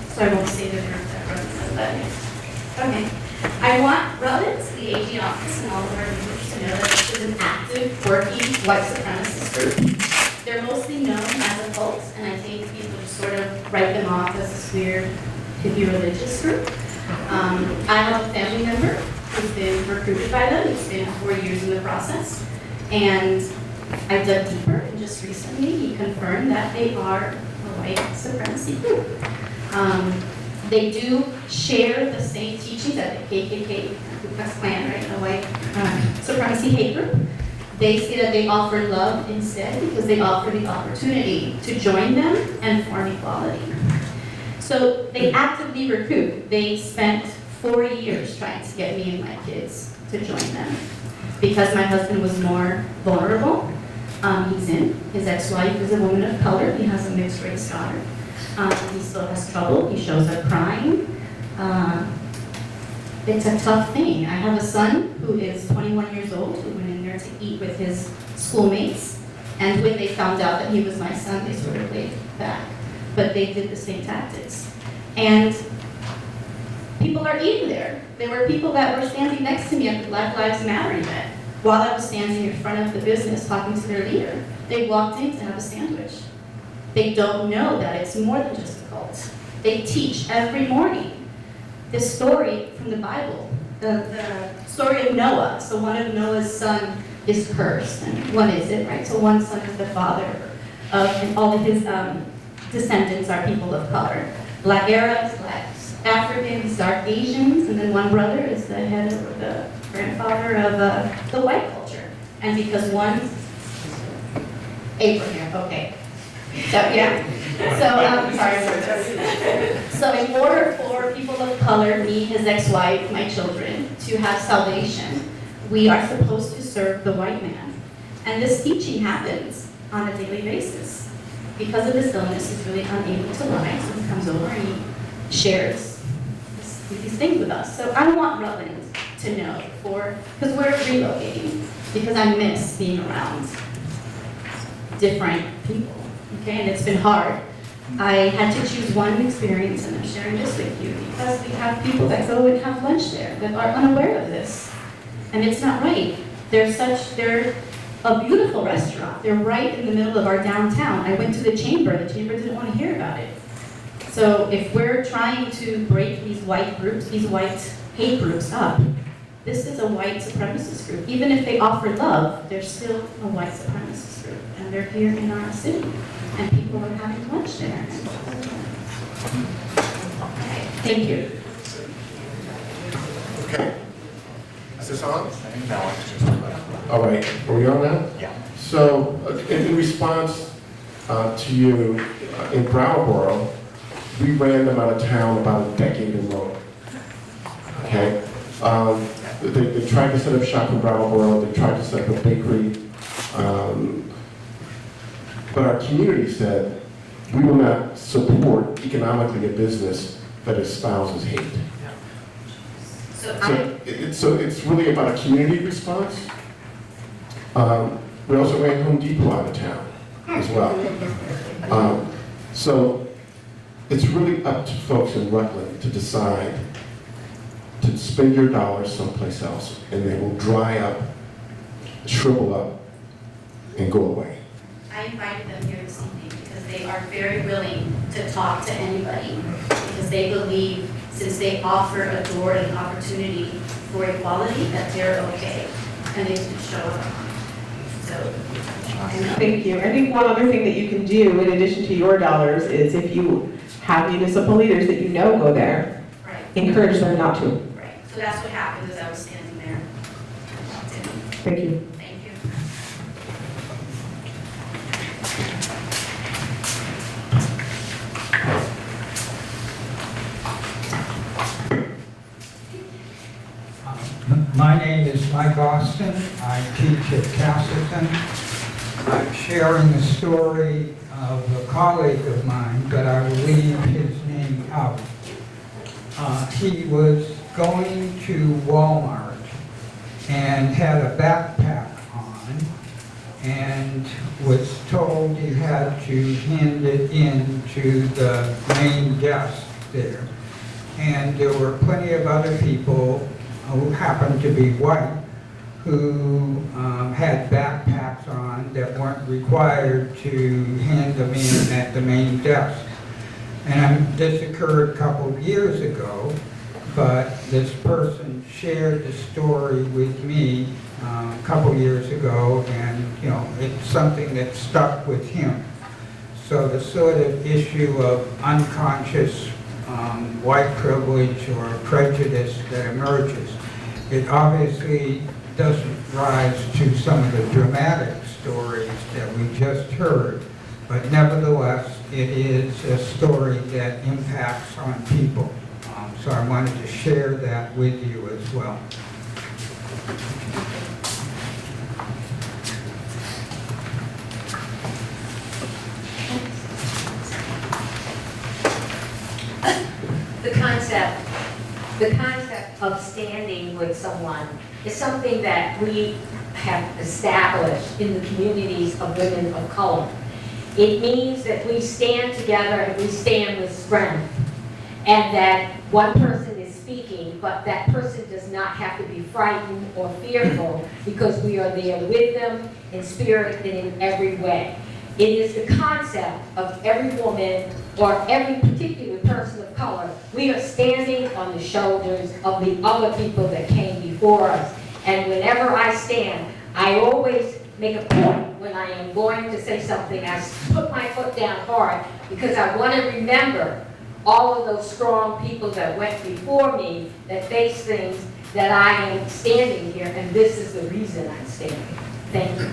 So I won't say the group that runs that. Okay. I want Rutland, the AG office, and all of our leaders to know that this is an active, working, white supremacist group. They're mostly known as a cult, and I think people just sort of write them off as this weird, hippie religious group. I have a family member who's been recruited by them. It's been 4 years in the process. And I dug deeper, and just recently he confirmed that they are a white supremacy group. They do share the same teachings that the KKK, Ku Klux Klan, right, a white supremacy hate group. They say that they offer love instead because they offer the opportunity to join them and form equality. So they actively recruit. They spent 4 years trying to get me and my kids to join them because my husband was more vulnerable. He's in. His ex-wife is a woman of color. He has a mixed race daughter. He still has trouble. He shows up crying. It's a tough thing. I have a son who is 21 years old who went in there to eat with his schoolmates. And when they found out that he was my son, they sort of laid back. But they did the same tactics. And people are eating there. There were people that were standing next to me at the Black Lives Matter event while I was standing in front of the business talking to their leader. They walked in to have a sandwich. They don't know that it's more than just a cult. They teach every morning this story from the Bible, the story of Noah. So one of Noah's sons is cursed, and one isn't, right? So one son is the father of, and all of his descendants are people of color. Black Arabs, Black Africans, dark Asians, and then one brother is the head of the grandfather of the white culture. And because one's Abraham, okay. So yeah, so in order for people of color, me, his ex-wife, my children, to have salvation, we are supposed to serve the white man. And this teaching happens on a daily basis. Because of his illness, he's really unable to lie, so he comes over and he shares these things with us. So I want Rutland to know, because we're relocating, because I miss being around different people. Okay, and it's been hard. I had to choose one experience, and I'm sharing this with you because we have people that go and have lunch there that are unaware of this. And it's not right. They're a beautiful restaurant. They're right in the middle of our downtown. I went to the chamber didn't want to hear about it. So if we're trying to break these white groups, these white hate groups up, this is a white supremacist group. Even if they offer love, they're still a white supremacist group. And they're here in our city. And people are having lunch there. Thank you.
Okay. Is this on? All right, are we on now?
Yeah.
So, in response to you, in Brattleboro, we ran them out of town about a decade ago. Okay? They tried to set up shop in Brattleboro, they tried to set up a bakery, but our community said, we will not support economically a business that espouses hate. So it's really about a community response. We also ran Home Depot out of town as well. So it's really up to folks in Rutland to decide to spend your dollars someplace else, and they will dry up, shrivel up, and go away.
I invited them here this evening because they are very willing to talk to anybody because they believe since they offer a door and an opportunity for equality that they're okay and they can show up. So,
Thank you. I think one other thing that you can do in addition to your dollars is if you have municipal leaders that you know go there,
right.
Encourage them not to.
Right. So that's what happened as I was standing there.
Thank you.
Thank you.
My name is Mike Austin. I teach at Castleton. I'm sharing the story of a colleague of mine, but I will leave his name out. He was going to Walmart and had a backpack on and was told he had to hand it in to the main desk there. And there were plenty of other people who happened to be white who had backpacks on that weren't required to hand them in at the main desk. And this occurred a couple of years ago, but this person shared the story with me a couple years ago, and it's something that stuck with him. So the sort of issue of unconscious white privilege or prejudice that emerges, it obviously doesn't rise to some of the dramatic stories that we just heard, but nevertheless, it is a story that impacts on people. So I wanted to share that with you as well.
The concept of standing with someone is something that we have established in the communities of women of color. It means that we stand together and we stand with strength, and that one person is speaking, but that person does not have to be frightened or fearful because we are there with them in spirit and in every way. It is the concept of every woman or every particular person of color. We are standing on the shoulders of the other people that came before us. And whenever I stand, I always make a point when I am going to say something. I put my foot down hard because I want to remember all of those strong people that went before me that faced things that I am standing here, and this is the reason I'm standing. Thank you.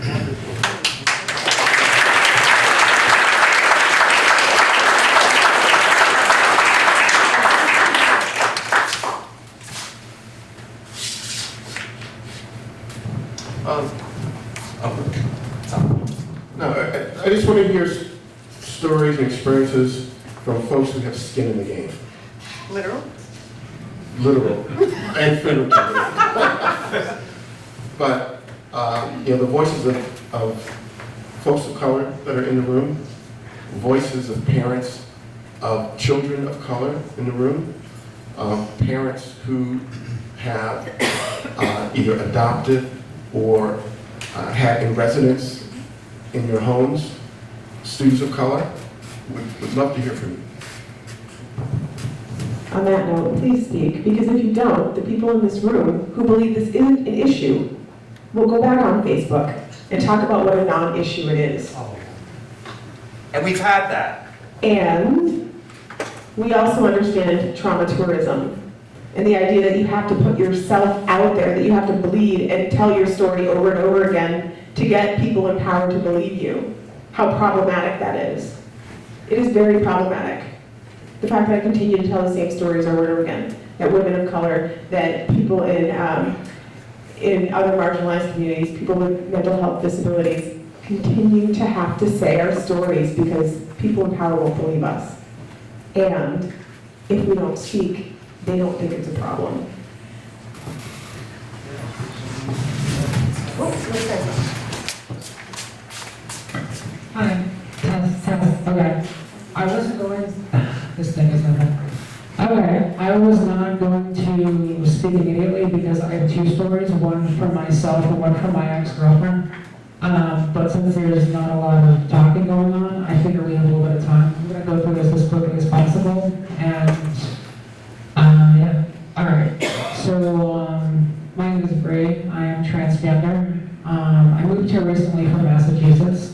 I just want to hear stories and experiences from folks who have skin in the game.
Literal?
Literal and figurative. But the voices of folks of color that are in the room, voices of parents of children of color in the room, parents who have either adopted or had in residence in your homes, students of color. Would love to hear from you.
On that note, please speak, because if you don't, the people in this room who believe this isn't an issue will go back on Facebook and talk about what a non-issue it is.
And we've had that.
And we also understand trauma tourism and the idea that you have to put yourself out there, that you have to bleed and tell your story over and over again to get people in power to believe you. How problematic that is. It is very problematic. The fact that I continue to tell the same stories over and over again, that women of color, that people in other marginalized communities, people with mental health disabilities, continue to have to say our stories because people in power won't believe us. And if we don't speak, they don't think it's a problem.
Hi. Okay. I wasn't going. This thing is nothing. Okay. I was not going to speak immediately because I have two stories, one from myself and one from my ex-girlfriend. But since there's not a lot of talking going on, I figure we have a little bit of time. I'm going to go through this as quickly as possible. And, yeah. All right. So, my name is Brady. I am transgender. I moved here recently from Massachusetts.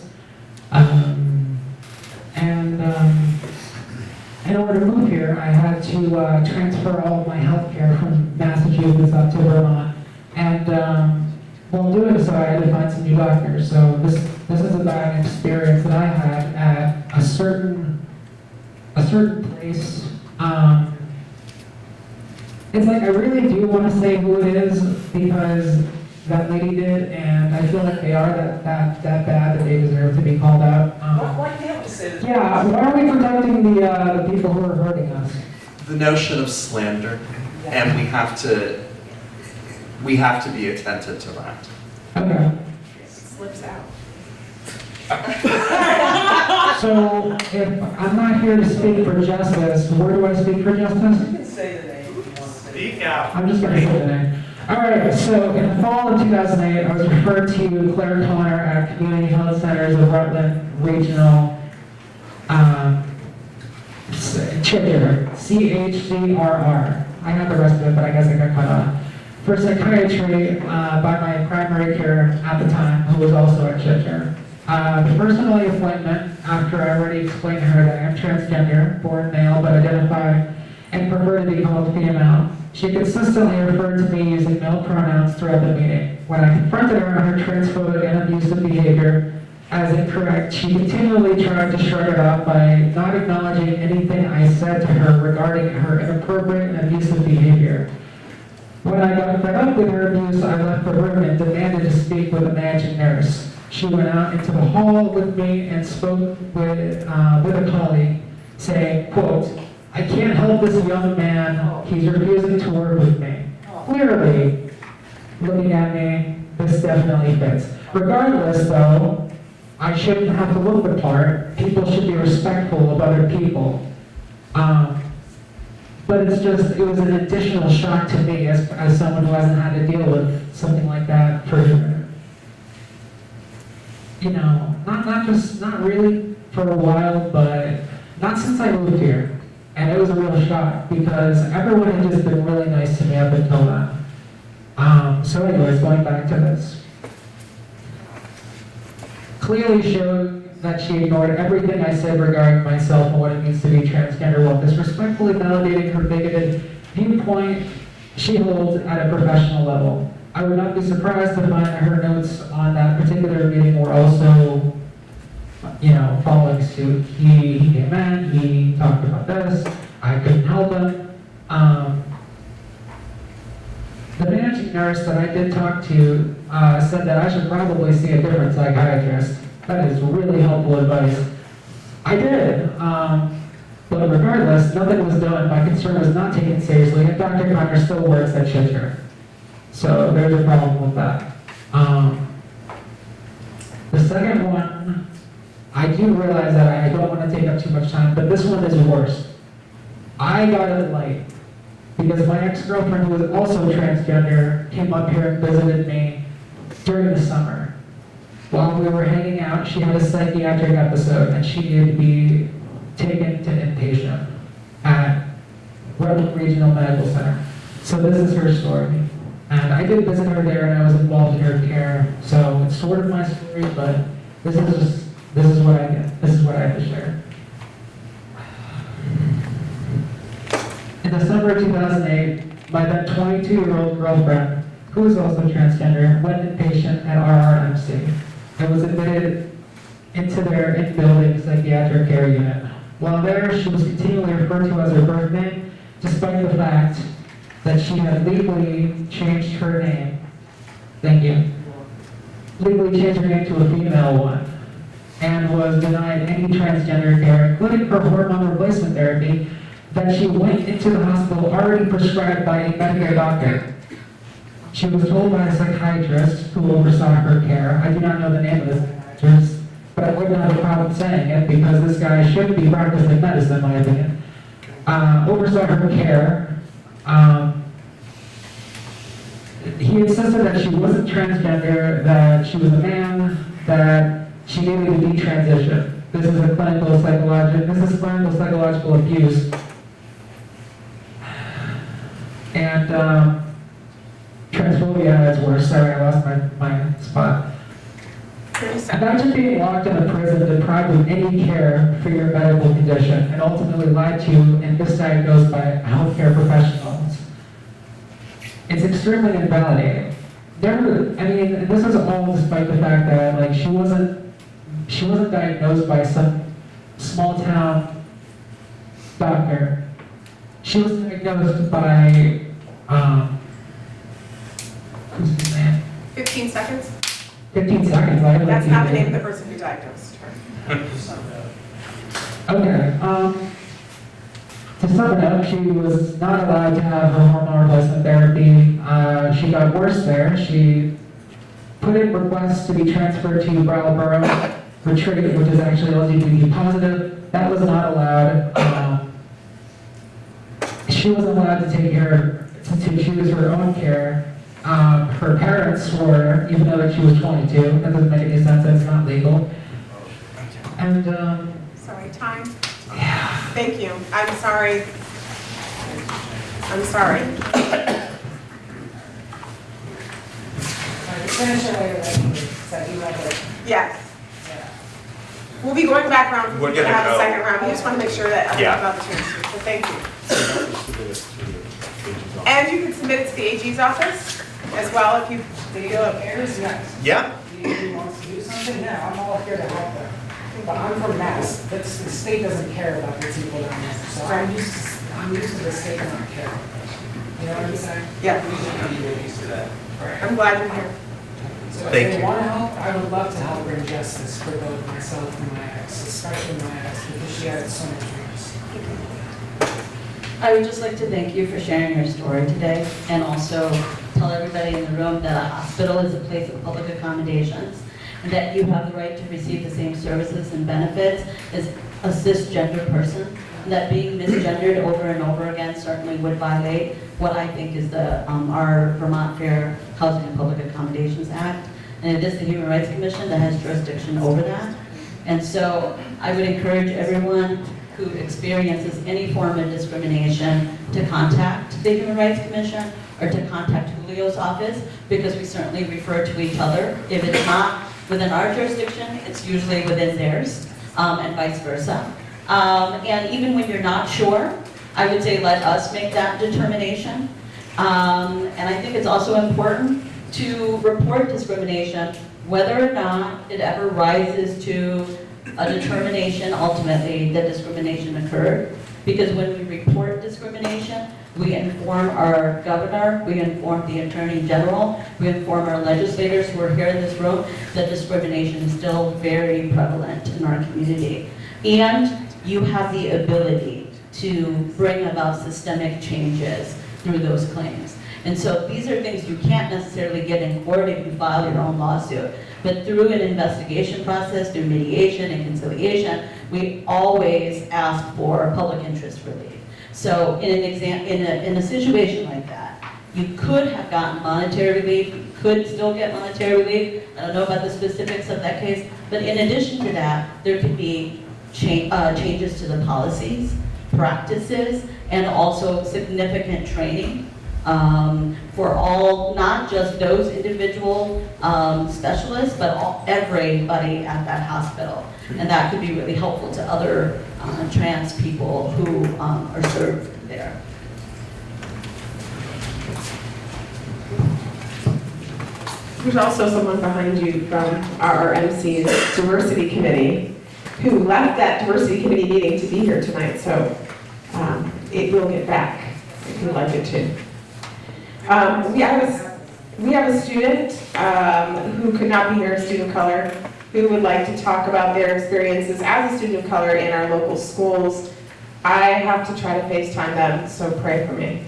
In order to move here, I had to transfer all of my health care from Massachusetts up to Vermont. And while doing so, I had to find some new doctors. So this is about an experience that I had at a certain place. It's like I really do want to say who it is because that lady did, and I feel like they are that bad that they deserve to be called out.
Why do you have to say this?
Yeah, why are we protecting the people who are hurting us?
The notion of slander, and we have to be attentive to that.
Okay.
Slips out.
So if I'm not here to speak for justice, where do I speak for justice?
You can say the name if you want to say.
Speak out.
I'm just going to say the name. All right, so in the fall of 2008, I was referred to Claire Connor at Community Health Centers of Rutland Regional Chipper, CHCRR. I have the rest of it, but I guess I got cut off. For psychiatry by my primary care at the time, who was also at Chipper. The first and only appointment, after I already explained to her that I am transgender, born male, but identify and prefer to be called female, she consistently referred to me using male pronouns throughout the meeting. When I confronted her on her transphobic and abusive behavior as incorrect, she continually tried to shrug it off by not acknowledging anything I said to her regarding her inappropriate and abusive behavior. When I got fed up with her abuse, I left the room and demanded to speak with a managing nurse. She went out into the hall with me and spoke with a colleague, saying, quote, "I can't help this young man, he's refusing to work with me." Clearly, looking at me, this definitely fits. Regardless though, I shouldn't have to look the part. People should be respectful of other people. But it was an additional shock to me as someone who hasn't had to deal with something like that for, not really for a while, but not since I moved here. And it was a real shock because everyone had just been really nice to me up until then. So anyways, going back to this. Clearly showed that she ignored everything I said regarding myself and what it means to be transgender while disrespectfully validating her bigoted viewpoint she holds at a professional level. I would not be surprised to find that her notes on that particular meeting were also, following suit. He came in, he talked about this, I couldn't help him. The managing nurse that I did talk to said that I should probably see a different psychiatrist. That is really helpful advice. I did, but regardless, nothing was done. My concern was not taken seriously, and Dr. Connor still works at Chitcher. So there's a problem with that. The second one, I do realize that I don't want to take up too much time, but this one is worse. I got it late because my ex-girlfriend, who was also transgender, came up here and visited me during the summer. While we were hanging out, she had a psychiatric episode and she needed to be taken to inpatient at Rutland Regional Medical Center. So this is her story. And I did visit her there and I was involved in her care. So it's sort of my story, but this is what I get. This is what I have to share. In the summer of 2008, my then 22-year-old girlfriend, who was also transgender, went inpatient at RRMC and was admitted into their in-building psychiatric care unit. While there, she was continually referred to as her birth name, despite the fact that she had legally changed her name. Thank you. Legally changed her name to a female one, and was denied any transgender care, including her hormone replacement therapy, that she went into the hospital already prescribed by a Medicare doctor. She was told by a psychiatrist who oversaw her care, I do not know the name of this psychiatrist, but I wouldn't have a problem saying it because this guy should be practicing medicine, in my opinion, oversaw her care. He insisted that she wasn't transgender, that she was a man, that she needed to detransition. This is clinical psychological abuse. And transphobia at its worst. Sorry, I lost my spot. Imagine being locked in a prison deprived of any care for your medical condition and ultimately lied to and misdiagnosed by healthcare professionals. It's extremely invalidating. This is all despite the fact that like she wasn't diagnosed by some small town doctor. She was diagnosed by who's his name?
15 seconds?
15 seconds.
That's not the name of the person who diagnosed her.
Okay. To sum it up, she was not allowed to have her hormone replacement therapy. She got worse there. She put in requests to be transferred to Brattleboro Retreat, which is actually LGBT positive. That was not allowed. She wasn't allowed to take care, to choose her own care. Her parents were, even though that she was 22, that doesn't make any sense, that's not legal. And,
Sorry, time? Yeah. Thank you. I'm sorry. I'm sorry. Yes. We'll be going back around.
We're gonna
have
go.
a second round. We just want to make sure that others
Yeah.
have the chance to. So thank you. And you can submit it to the AG's office as well if you.
Mayor's next.
Yeah.
He wants to do something, yeah, I'm all here to help them. But I'm from Mass, the state doesn't care about the people down there, so I'm used to the state not caring. You know what I'm saying?
Yeah. I'm glad you're here.
So if
Thank
they
you.
want to help, I would love to help bring justice for both myself and my ex, especially my ex, because she had so much dreams.
I would just like to thank you for sharing your story today, and also tell everybody in the room that a hospital is a place of public accommodations, and that you have the right to receive the same services and benefits as a cisgender person, and that being misgendered over and over again certainly would violate what I think is our Vermont Fair Housing and Public Accommodations Act, and it is the Human Rights Commission that has jurisdiction over that. And so I would encourage everyone who experiences any form of discrimination to contact the Human Rights Commission or to contact Julio's office, because we certainly refer to each other. If it's not within our jurisdiction, it's usually within theirs, and vice versa. And even when you're not sure, I would say let us make that determination. And I think it's also important to report discrimination, whether or not it ever rises to a determination ultimately that discrimination occurred. Because when we report discrimination, we inform our governor, we inform the attorney general, we inform our legislators who are here in this room that discrimination is still very prevalent in our community. And you have the ability to bring about systemic changes through those claims. And so these are things you can't necessarily get in court if you file your own lawsuit. But through an investigation process, through mediation and conciliation, we always ask for public interest relief. So in a situation like that, you could have gotten monetary relief, you could still get monetary relief. I don't know about the specifics of that case, but in addition to that, there could be changes to the policies, practices, and also significant training for all, not just those individual specialists, but everybody at that hospital. And that could be really helpful to other trans people who are served there.
There's also someone behind you from our MC's diversity committee who left that diversity committee meeting to be here tonight, so it will get back if you'd like it to. We have a student who could not be here, a student of color, who would like to talk about their experiences as a student of color in our local schools. I have to try to FaceTime them, so pray for me.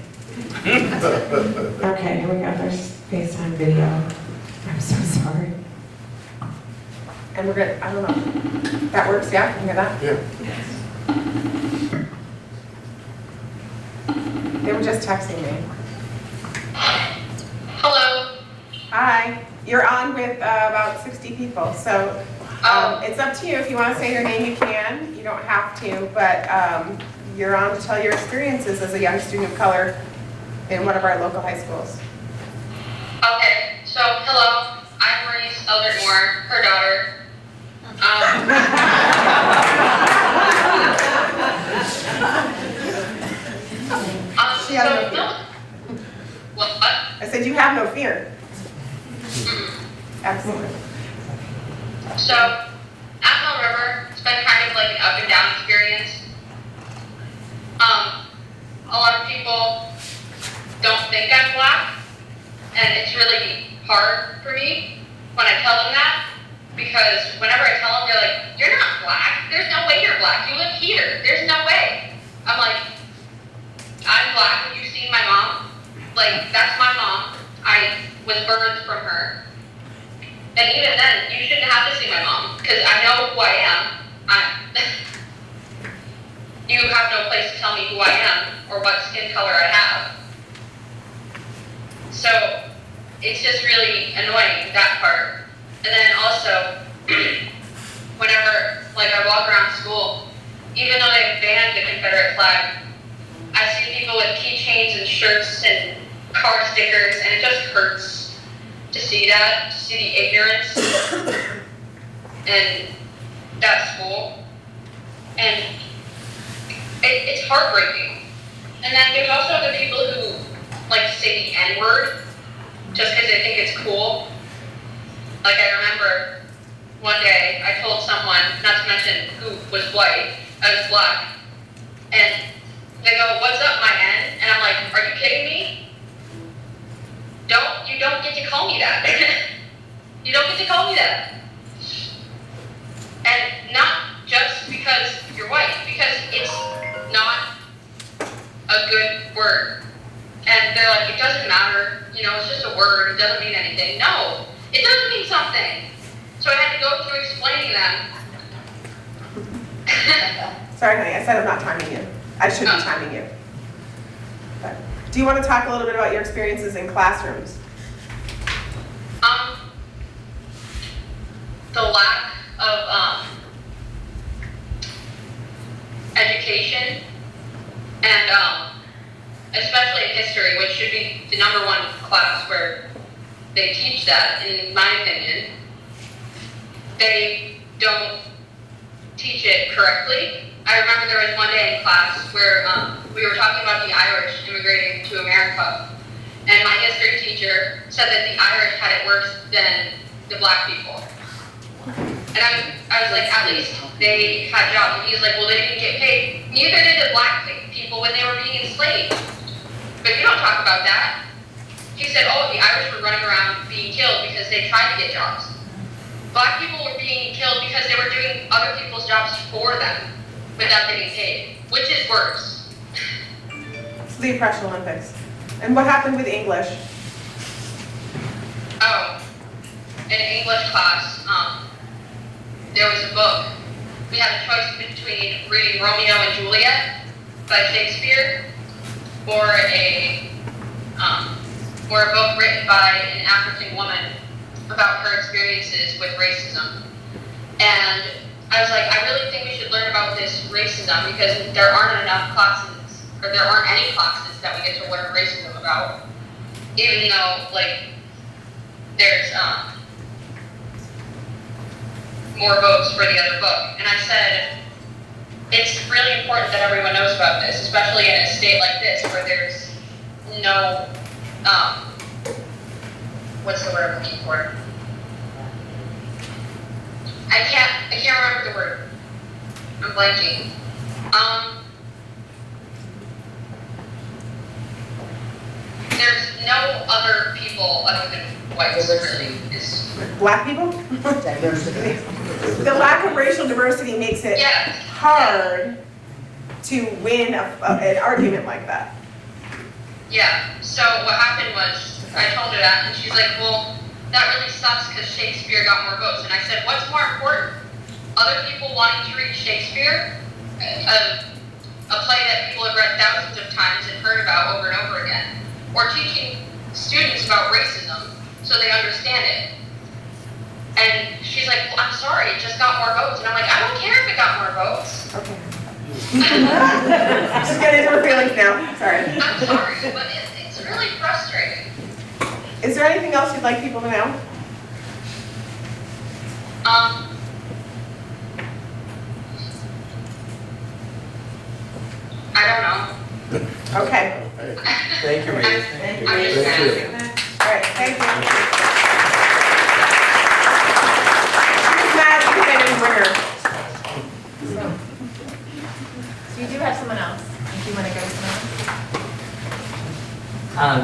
Okay, here we go. There's FaceTime video. I'm so sorry. And we're good. I don't know. That works, yeah? Can you hear that?
Yeah.
They were just texting me.
Hello.
Hi. You're on with about 60 people, so it's up to you. If you want to say your name, you can. You don't have to, but you're on to tell your experiences as a young student of color in one of our local high schools.
Okay, so hello. I'm Maurice Eldermore, her daughter.
She has no fear.
What?
I said you have no fear. Absolutely.
So, at Mill River, it's been kind of like an up and down experience. A lot of people don't think I'm black, and it's really hard for me when I tell them that, because whenever I tell them, they're like, "You're not black. There's no way you're black. You live here. There's no way." I'm like, "I'm black. Have you seen my mom? Like, that's my mom. I was birthed from her. And even then, you shouldn't have to see my mom, because I know who I am. You have no place to tell me who I am or what skin color I have." So it's just really annoying, that part. And then also, whenever I walk around school, even though they've banned the Confederate flag, I see people with keychains and shirts and car stickers, and it just hurts to see that, to see the ignorance in that school. And it's heartbreaking. And then there's also the people who like to say the N-word just because they think it's cool. Like, I remember one day I told someone, not to mention who was white, I was black, and they go, "What's up, my N?" And I'm like, "Are you kidding me? You don't get to call me that." You don't get to call me that. And not just because you're white, because it's not a good word. And they're like, "It doesn't matter, it's just a word, it doesn't mean anything." No, it does mean something. So I had to go through explaining them.
Sorry, honey, I said I'm not timing you. I should be timing you. But do you want to talk a little bit about your experiences in classrooms?
The lack of education, and especially in history, which should be the #1 class where they teach that, in my opinion, they don't teach it correctly. I remember there was one day in class where we were talking about the Irish immigrating to America, and my history teacher said that the Irish had it worse than the black people. And I was like, "At least they had jobs." And he was like, "Well, they didn't get paid." Neither did the black people when they were being enslaved. But you don't talk about that. He said, "Oh, the Irish were running around being killed because they tried to get jobs." Black people were being killed because they were doing other people's jobs for them without getting paid, which is worse.
It's the Oppression Olympics. And what happened with English?
Oh,
in English class, there was a book. We had a choice between reading Romeo and Juliet by Shakespeare or a book written by an African woman about her experiences with racism. And I was like, I really think we should learn about this racism because there aren't enough classes, or there aren't any classes that we get to learn racism about, even though, like, there's more votes for the other book. And I said, it's really important that everyone knows about this, especially in a state like this where there's no, what's the word I'm looking for? I can't remember the word. I'm blanking. There's no other people other than whites, really.
Black people? Diversity. The lack of racial diversity makes it hard to win an argument like that.
Yeah, so what happened was, I told her that, and she's like, well, that really sucks because Shakespeare got more votes. And I said, what's more important? Other people wanting to read Shakespeare, a play that people have read thousands of times and heard about over and over again, or teaching students about racism so they understand it. And she's like, well, I'm sorry, it just got more votes. And I'm like, I don't care if it got more votes.
Okay. Just get into her feelings now. Sorry.
I'm sorry, but it's really frustrating.
Is there anything else you'd like people to know?
I don't know.
Okay.
Thank you, Mayor.
Thank you.
All right, thank you. Who's mad because I didn't bring her?
So you do have someone else. Do you want to go to someone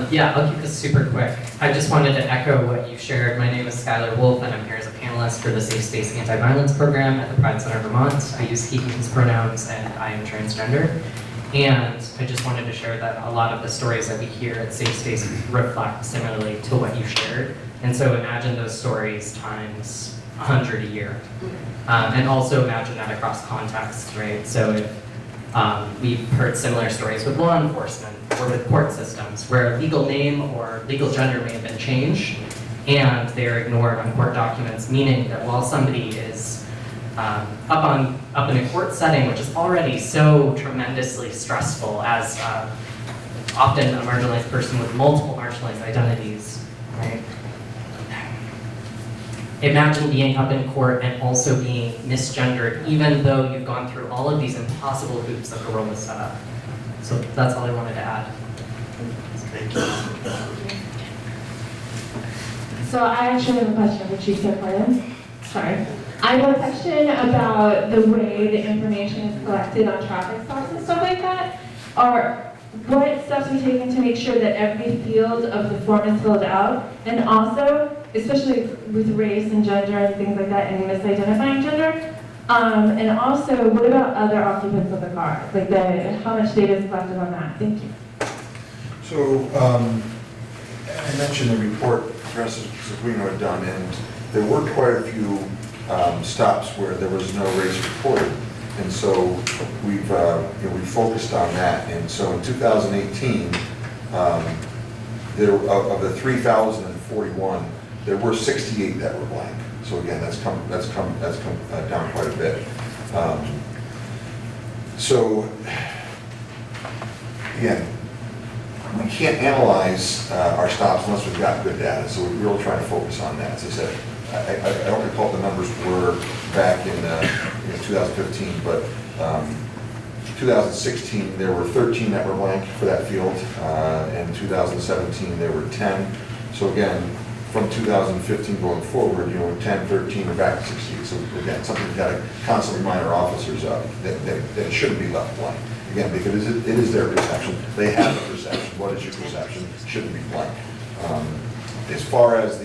else?
Yeah, I'll keep this super quick. I just wanted to echo what you shared. My name is Skylar Wolf, and I'm here as a panelist for the Safe Space Anti-Violence Program at the Pride Center, Vermont. I use he, his pronouns, and I am transgender. And I just wanted to share that a lot of the stories that we hear at Safe Space reflect similarly to what you shared. And so imagine those stories times 100 a year. And also imagine that across contexts, right? So if we've heard similar stories with law enforcement or with court systems where a legal name or legal gender may have been changed and they are ignored on court documents, meaning that while somebody is up in a court setting, which is already so tremendously stressful as often a marginalized person with multiple marginalized identities, right? Imagine being up in court and also being misgendered, even though you've gone through all of these impossible hoops that the world has set up. So that's all I wanted to add.
Thank you.
So I actually have a question for Chief Pardon. Sorry. I have a question about the way the information is collected on traffic stops and stuff like that. What steps are taken to make sure that every field of the form is filled out? And also, especially with race and gender and things like that, and misidentifying gender. And also, what about other occupants of the car? Like how much data is collected on that? Thank you.
So, I mentioned the report the rest of Sabrina had done, and there were quite a few stops where there was no race reported. And so we focused on that. And so in 2018, of the 3,041, there were 68 that were blank. So again, that's come down quite a bit. So again, we can't analyze our stops unless we've got good data. So we're really trying to focus on that. As I said, I don't recall what the numbers were back in 2015, but 2016 there were 13 that were blank for that field. In 2017 there were 10. So again, from 2015 going forward, 10, 13, we're back to 68. So again, something we've got to constantly remind our officers of that it shouldn't be left blank. Again, because it is their perception. They have a perception. What is your perception? It shouldn't be blank. As far as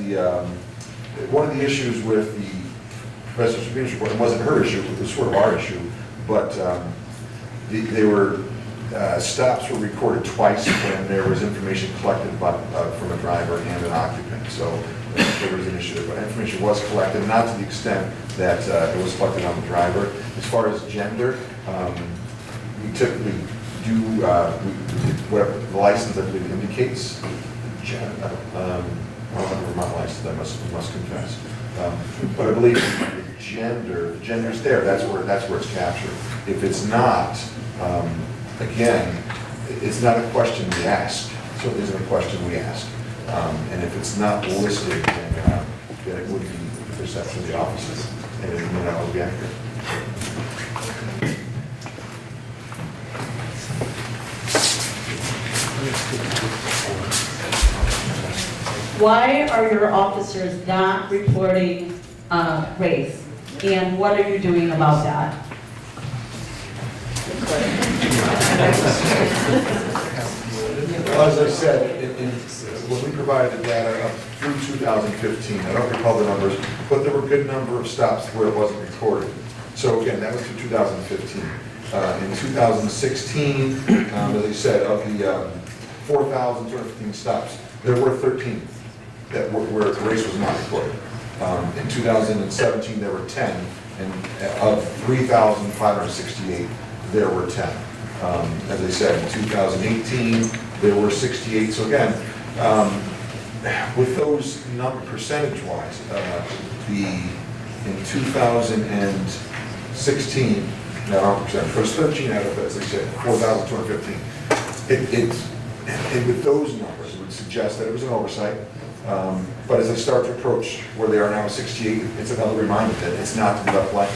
one of the issues with the Professor Sabrina's report, it wasn't her issue, it was sort of our issue, but stops were recorded twice when there was information collected from a driver and an occupant. So there was an issue. But information was collected, not to the extent that it was collected on the driver. As far as gender, we typically do whatever the license, I believe, indicates. I don't have a Vermont license, I must confess. But I believe the gender's there. That's where it's captured. If it's not, again, it's not a question we ask. So it isn't a question we ask. And if it's not listed, then it would be the perception of the officers, and it may not be accurate.
Why are your officers not reporting race? And what are you doing about that?
Well, as I said, when we provided the data up through 2015, I don't recall the numbers, but there were a good number of stops where it wasn't recorded. So again, that was through 2015. In 2016, as I said, of the 4,215 stops, there were 13 where race was not recorded. In 2017, there were 10, and of 3,568, there were 10. As I said, in 2018, there were 68. So again, with those number percentage-wise, in 2016, no, percent, was 13 out of, as I said, 4,215. And with those numbers, it would suggest that it was an oversight. But as I start to approach where they are now at 68, it's another reminder that it's not to be left blank,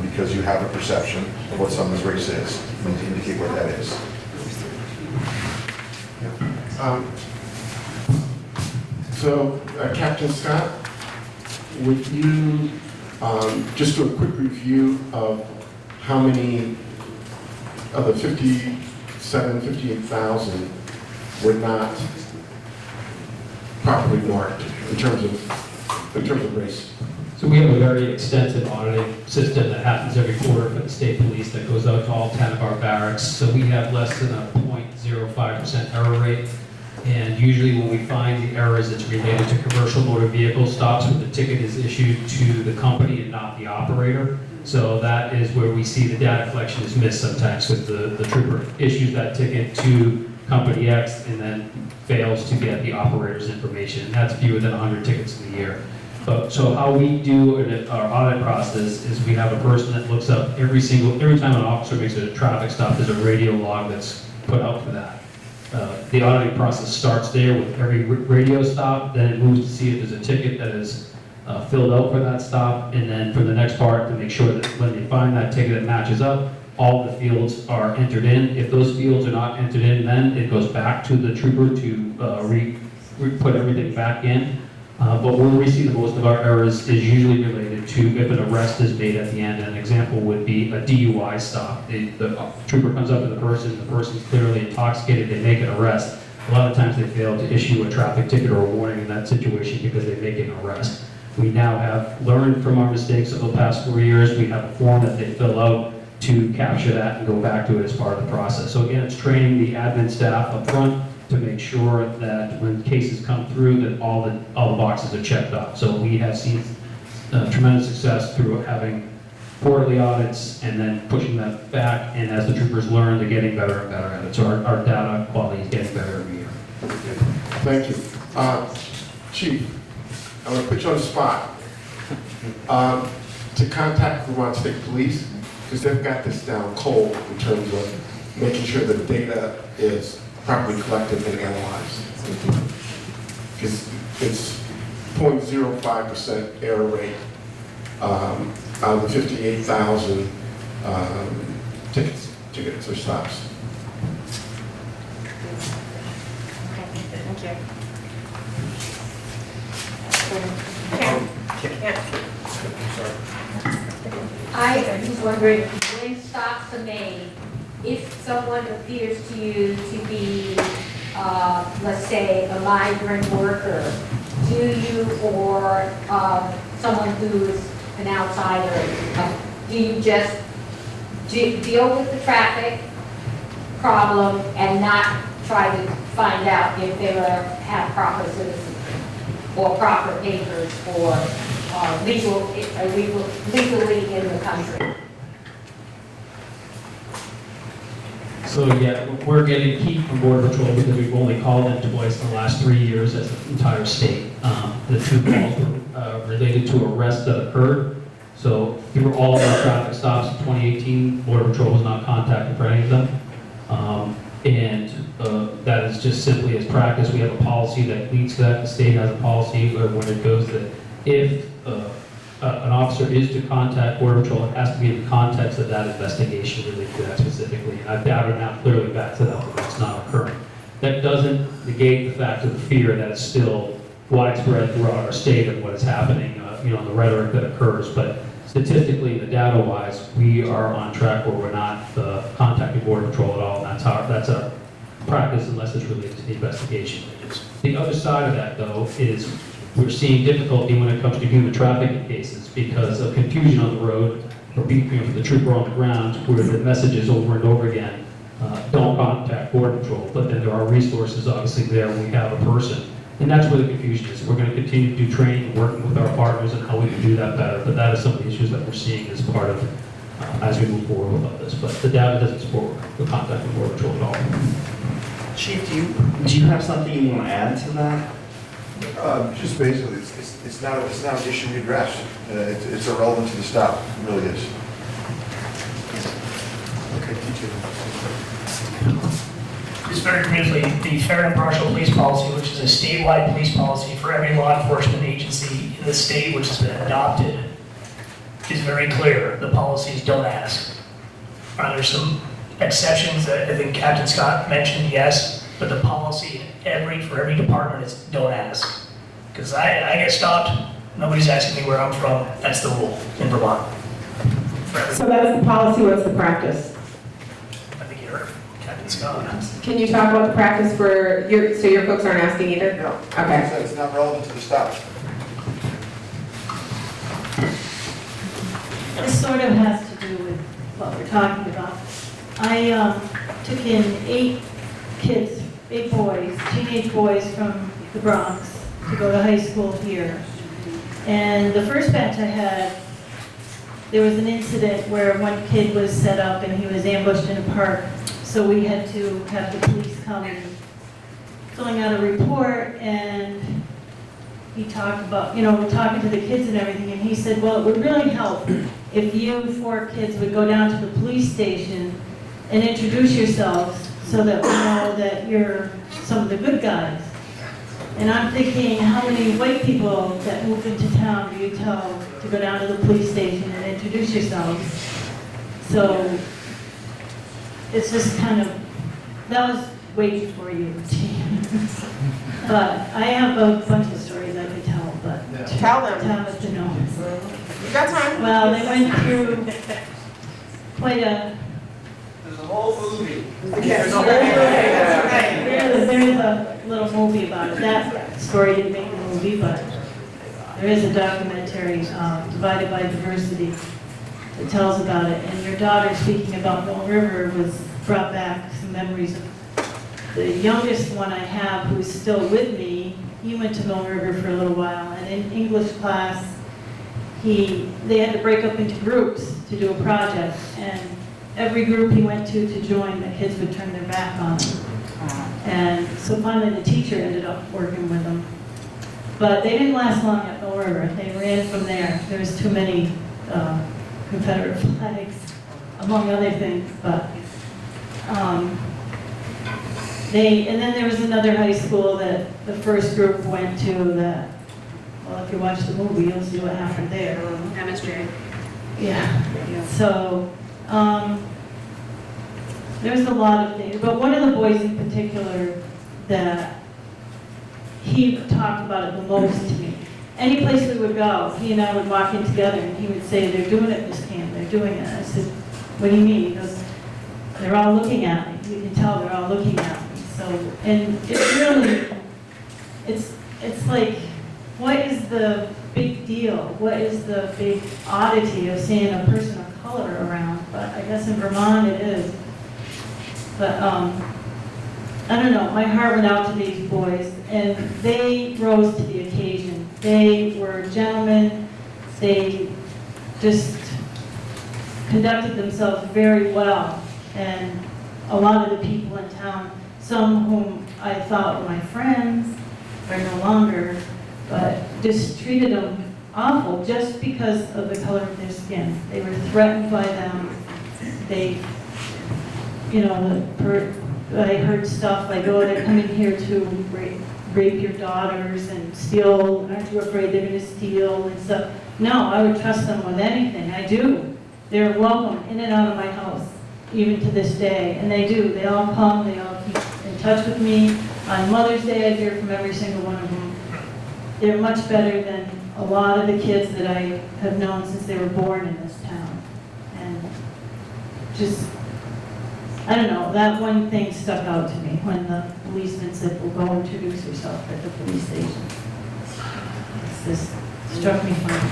because you have a perception of what someone's race is, and to indicate what that is.
Captain Scott, would you just do a quick review of how many of the 58,000 were not properly marked in terms of race?
So we have a very extensive auditing system that happens every quarter for the state police that goes out to all 10 of our barracks. So we have less than a 0.05% error rate. And usually when we find the errors, it's related to commercial motor vehicle stops where the ticket is issued to the company and not the operator. So that is where we see the data collection is missed sometimes, because the trooper issues that ticket to company X and then fails to get the operator's information. And that's fewer than 100 tickets in a year. So how we do our audit process is we have a person that looks up every time an officer makes a traffic stop, there's a radio log that's put out for that. The auditing process starts there with every radio stop, then it moves to see if there's a ticket that is filled out for that stop, and then for the next part to make sure that when they find that ticket that matches up, all the fields are entered in. If those fields are not entered in, then it goes back to the trooper to put everything back in. But where we see the most of our errors is usually related to if an arrest is made at the end. An example would be a DUI stop. The trooper comes up to the person's clearly intoxicated, they make an arrest. A lot of times they fail to issue a traffic ticket or a warning in that situation because they make an arrest. We now have learned from our mistakes of the past 4 years. We have a form that they fill out to capture that and go back to it as part of the process. So again, it's training the admin staff up front to make sure that when cases come through, that all the boxes are checked off. So we have seen tremendous success through having quarterly audits and then pushing that back, and as the troopers learn, they're getting better and better at it. So our data quality is getting better every year.
Thank you. Chief, I'm going to put you on the spot to contact Vermont State Police, because they've got this down cold in terms of making sure the data is properly collected and analyzed. Because it's 0.05% error rate out of the 58,000 tickets or stops.
I was wondering, when stops are made, if someone appears to you to be, let's say, a migrant worker, do you, or someone who's an outsider, do you just deal with the traffic problem and not try to find out if they have proper citizenship? or proper papers or legally in the country.
So yeah, we're getting heat from Border Patrol because we've only called in twice in the last 3 years as an entire state. The 2 calls were related to arrests that occurred. So through all of our traffic stops in 2018, Border Patrol was not contacted for any of them. That is just simply as practice. We have a policy that leads to that. The state has a policy where when it goes that if an officer is to contact Border Patrol, it has to be in the context of that investigation related to that specifically. And I've doubted now clearly back to that that's not occurring. That doesn't negate the fact of the fear that is still widespread throughout our state of what is happening, and the rhetoric that occurs. But statistically, the data-wise, we are on track where we're not contacting Border Patrol at all. And that's our practice unless it's related to the investigation. The other side of that, though, is we're seeing difficulty when it comes to human trafficking cases because of confusion on the road or for the trooper on the ground where the messages over and over again don't contact Border Patrol, but then there are resources obviously there when we have a person. And that's where the confusion is. We're going to continue to do training and working with our partners on how we can do that better, but that is some of the issues that we're seeing as part of as we move forward with all this. But the data doesn't support the contact with Border Patrol at all.
Chief, do you have something you want to add to that?
Just basically, it's not an issue we address. It's irrelevant to the stop. It really is.
Okay, TJ.
Just very briefly, the fair and impartial police policy, which is a statewide police policy for every law enforcement agency in the state which has been adopted, is very clear. The policies don't ask. There's some exceptions that I think Captain Scott mentioned, yes, but the policy for every department is don't ask. Because I get stopped, nobody's asking me where I'm from. That's the rule in Vermont.
So that's the policy, what's the practice?
I think you heard Captain Scott.
Can you talk about the practice for so your folks aren't asking either?
No.
Okay.
It's not relevant to the stop.
This sort of has to do with what we're talking about. I took in 8 kids, 8 boys, teenage boys from the Bronx to go to high school here. And the first batch I had, there was an incident where one kid was set up and he was ambushed in a park. So we had to have the police come and filling out a report, and he talked about, talking to the kids and everything, and he said, well, it would really help if you 4 kids would go down to the police station and introduce yourselves so that we know that you're some of the good guys. And I'm thinking, how many white people that move into town do you tell to go down to the police station and introduce yourselves? So it's just kind of, that was way before you. But I have a bunch of stories I could tell, but
Tell them.
Thomas to know.
You got time?
Well, they went through quite a.
There's a whole movie.
There's
a little movie about it. That story didn't make the movie, but there is a documentary, Divided by Diversity, that tells about it. And your daughter, speaking about Mill River, was brought back some memories of the youngest one I have, who's still with me. He went to Mill River for a little while, and in English class, they had to break up into groups to do a project, and every group he went to join, the kids would turn their back on him. And so finally the teacher ended up working with them. But they didn't last long at Mill River. They ran from there. There was too many Confederate flags, among other things. But and then there was another high school that the first group went to that, well, if you watch the movie, you'll see what happened there.
MSJ.
Yeah. So there's a lot of things, but one of the boys in particular that he talked about it the most to me. Any place we would go, he and I would walk in together, and he would say, "They're doing it, Miss Cam, they're doing it." I said, "What do you mean?" He goes, "They're all looking at me. You can tell they're all looking at me." So, and it's really, it's like, what is the big deal? What is the big oddity of seeing a person of color around? But I guess in Vermont it is. But I don't know, my heart went out to these boys, and they rose to the occasion. They were gentlemen. They just conducted themselves very well. And a lot of the people in town, some whom I thought were my friends, are no longer, but just treated them awful just because of the color of their skin. They were threatened by them. They, you know, I heard stuff like, oh, they're coming here to rape your daughters and steal, aren't you afraid they're gonna steal and stuff? No, I would trust them with anything, I do. They're welcome in and out of my house, even to this day, and they do. They all come, they all keep in touch with me. On Mother's Day, I hear from every single one of them. They're much better than a lot of the kids that I have known since they were born in this town. And just, I don't know, that one thing stuck out to me when the policeman said, well, go introduce yourself at the police station. This struck me funny.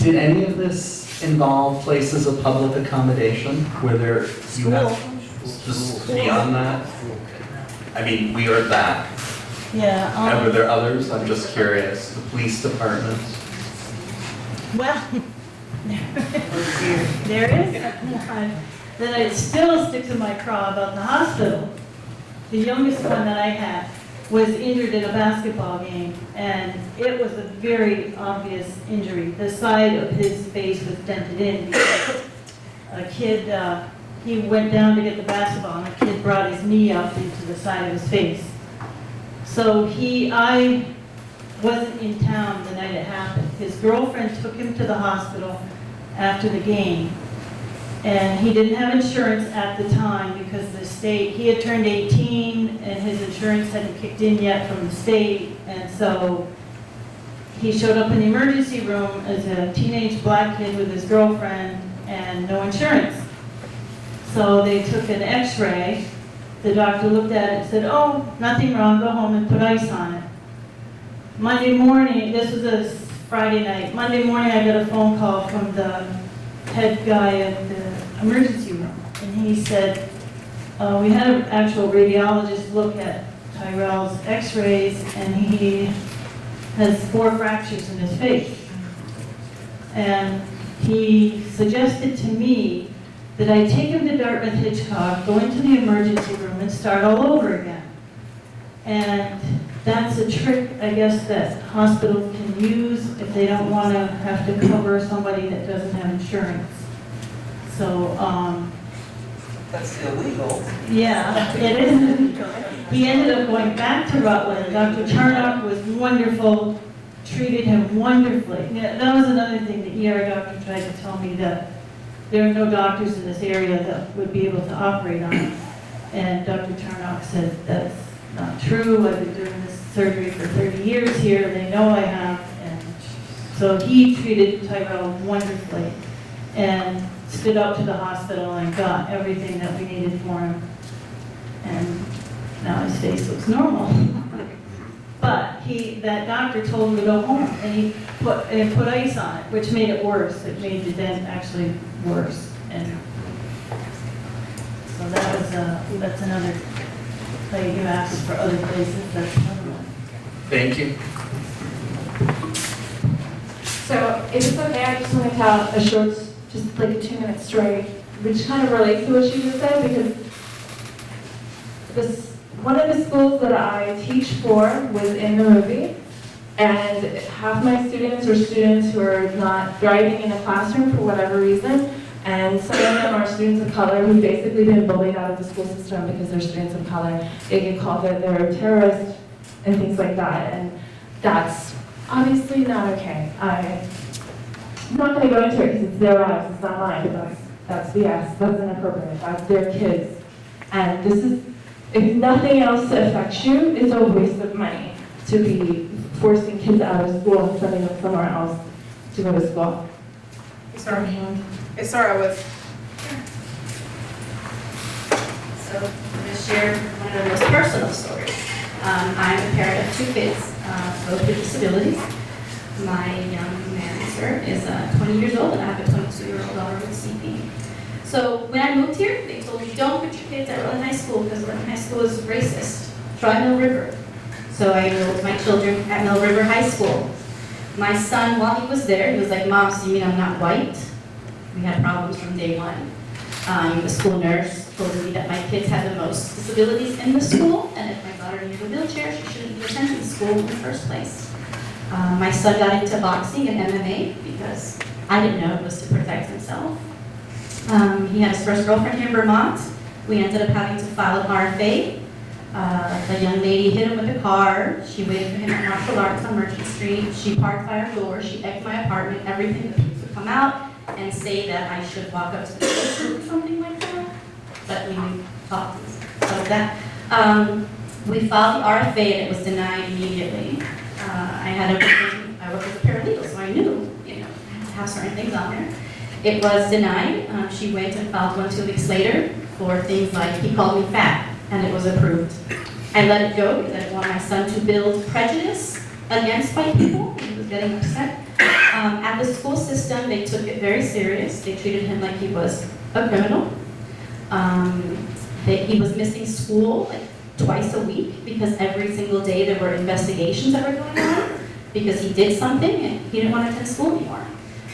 Did any of this involve places of public accommodation where there, you have, just beyond that? I mean, we are that.
Yeah.
And were there others? I'm just curious. The police department?
Well, there is one that I still stick to my craw about the hospital. The youngest one that I had was injured in a basketball game, and it was a very obvious injury. The side of his face was dented in because a kid, he went down to get the basketball, and a kid brought his knee up into the side of his face. So I wasn't in town the night it happened. His girlfriend took him to the hospital after the game, and he didn't have insurance at the time because the state, he had turned 18 and his insurance hadn't kicked in yet from the state, and so he showed up in the emergency room as a teenage black kid with his girlfriend and no insurance. So they took an x-ray. The doctor looked at it and said, oh, nothing wrong, go home and put ice on it. Monday morning, this was a Friday night, Monday morning I got a phone call from the head guy at the emergency room, and he said, we had an actual radiologist look at Tyrell's x-rays, and he has 4 fractures in his face. And he suggested to me that I take him to Dartmouth Hitchcock, go into the emergency room, and start all over again. And that's a trick, I guess, that hospitals can use if they don't want to have to cover somebody that doesn't have insurance. So,
That's illegal.
yeah, it is. He ended up going back to Rutland. Dr. Charnock was wonderful, treated him wonderfully. Yeah, that was another thing the ER doctor tried to tell me, that there are no doctors in this area that would be able to operate on it. And Dr. Charnock said, that's not true. I've been doing this surgery for 30 years here. They know I have. And so he treated Tyrell wonderfully and stood up to the hospital and got everything that we needed for him. And now his face looks normal. But that doctor told him to go home, and he put ice on it, which made it worse. It made the dent actually worse. And so that's another, like you asked for other places, that's another one.
Thank you.
So if it's okay, I just want to tell a short, just like a 2-minute story, which kind of relates to what she just said, because one of the schools that I teach for was in the movie, and half my students are students who are not thriving in a classroom for whatever reason, and some of them are students of color who've basically been bullied out of the school system because they're students of color. They get called that they're terrorists and things like that, and that's obviously not okay. I'm not going to go into it because it's their lives, it's not mine, but that's BS, that's inappropriate, that's their kids. And this is, if nothing else affects you, it's a waste of money to be forcing kids out of school and sending them somewhere else to go to school.
Sorry. Sarah with.
So I'm going to share one of the most personal stories. I'm a parent of 2 kids, both with disabilities. My young man, sir, is 20 years old, and I have a 22-year-old daughter with CP. So when I moved here, they told me, don't put your kids at Rutland High School because Rutland High School is racist. Try Mill River. So I enrolled my children at Mill River High School. My son, while he was there, he was like, Mom, so you mean I'm not white? We had problems from day one. The school nurse told me that my kids had the most disabilities in the school, and if my daughter needed a wheelchair, she shouldn't be attending school in the first place. My son got into boxing and MMA because I didn't know it was to protect himself. He had his first girlfriend here in Vermont. We ended up having to file an RFA. The young lady hit him with a car. She waited for him at Martial Arts on Merchant Street. She parked by our door. She egged my apartment. Everything. The police would come out and say that I should walk up to the door or something like that. But we talked about that. We filed the RFA and it was denied immediately. I worked as a paralegal, so I knew, I had to have certain things on there. It was denied. She went and filed one 2 weeks later for things like he called me fat, and it was approved. I let it go because I didn't want my son to build prejudice against white people. He was getting upset. At the school system, they took it very serious. They treated him like he was a criminal. He was missing school like twice a week because every single day there were investigations that were going on because he did something and he didn't want to attend school anymore.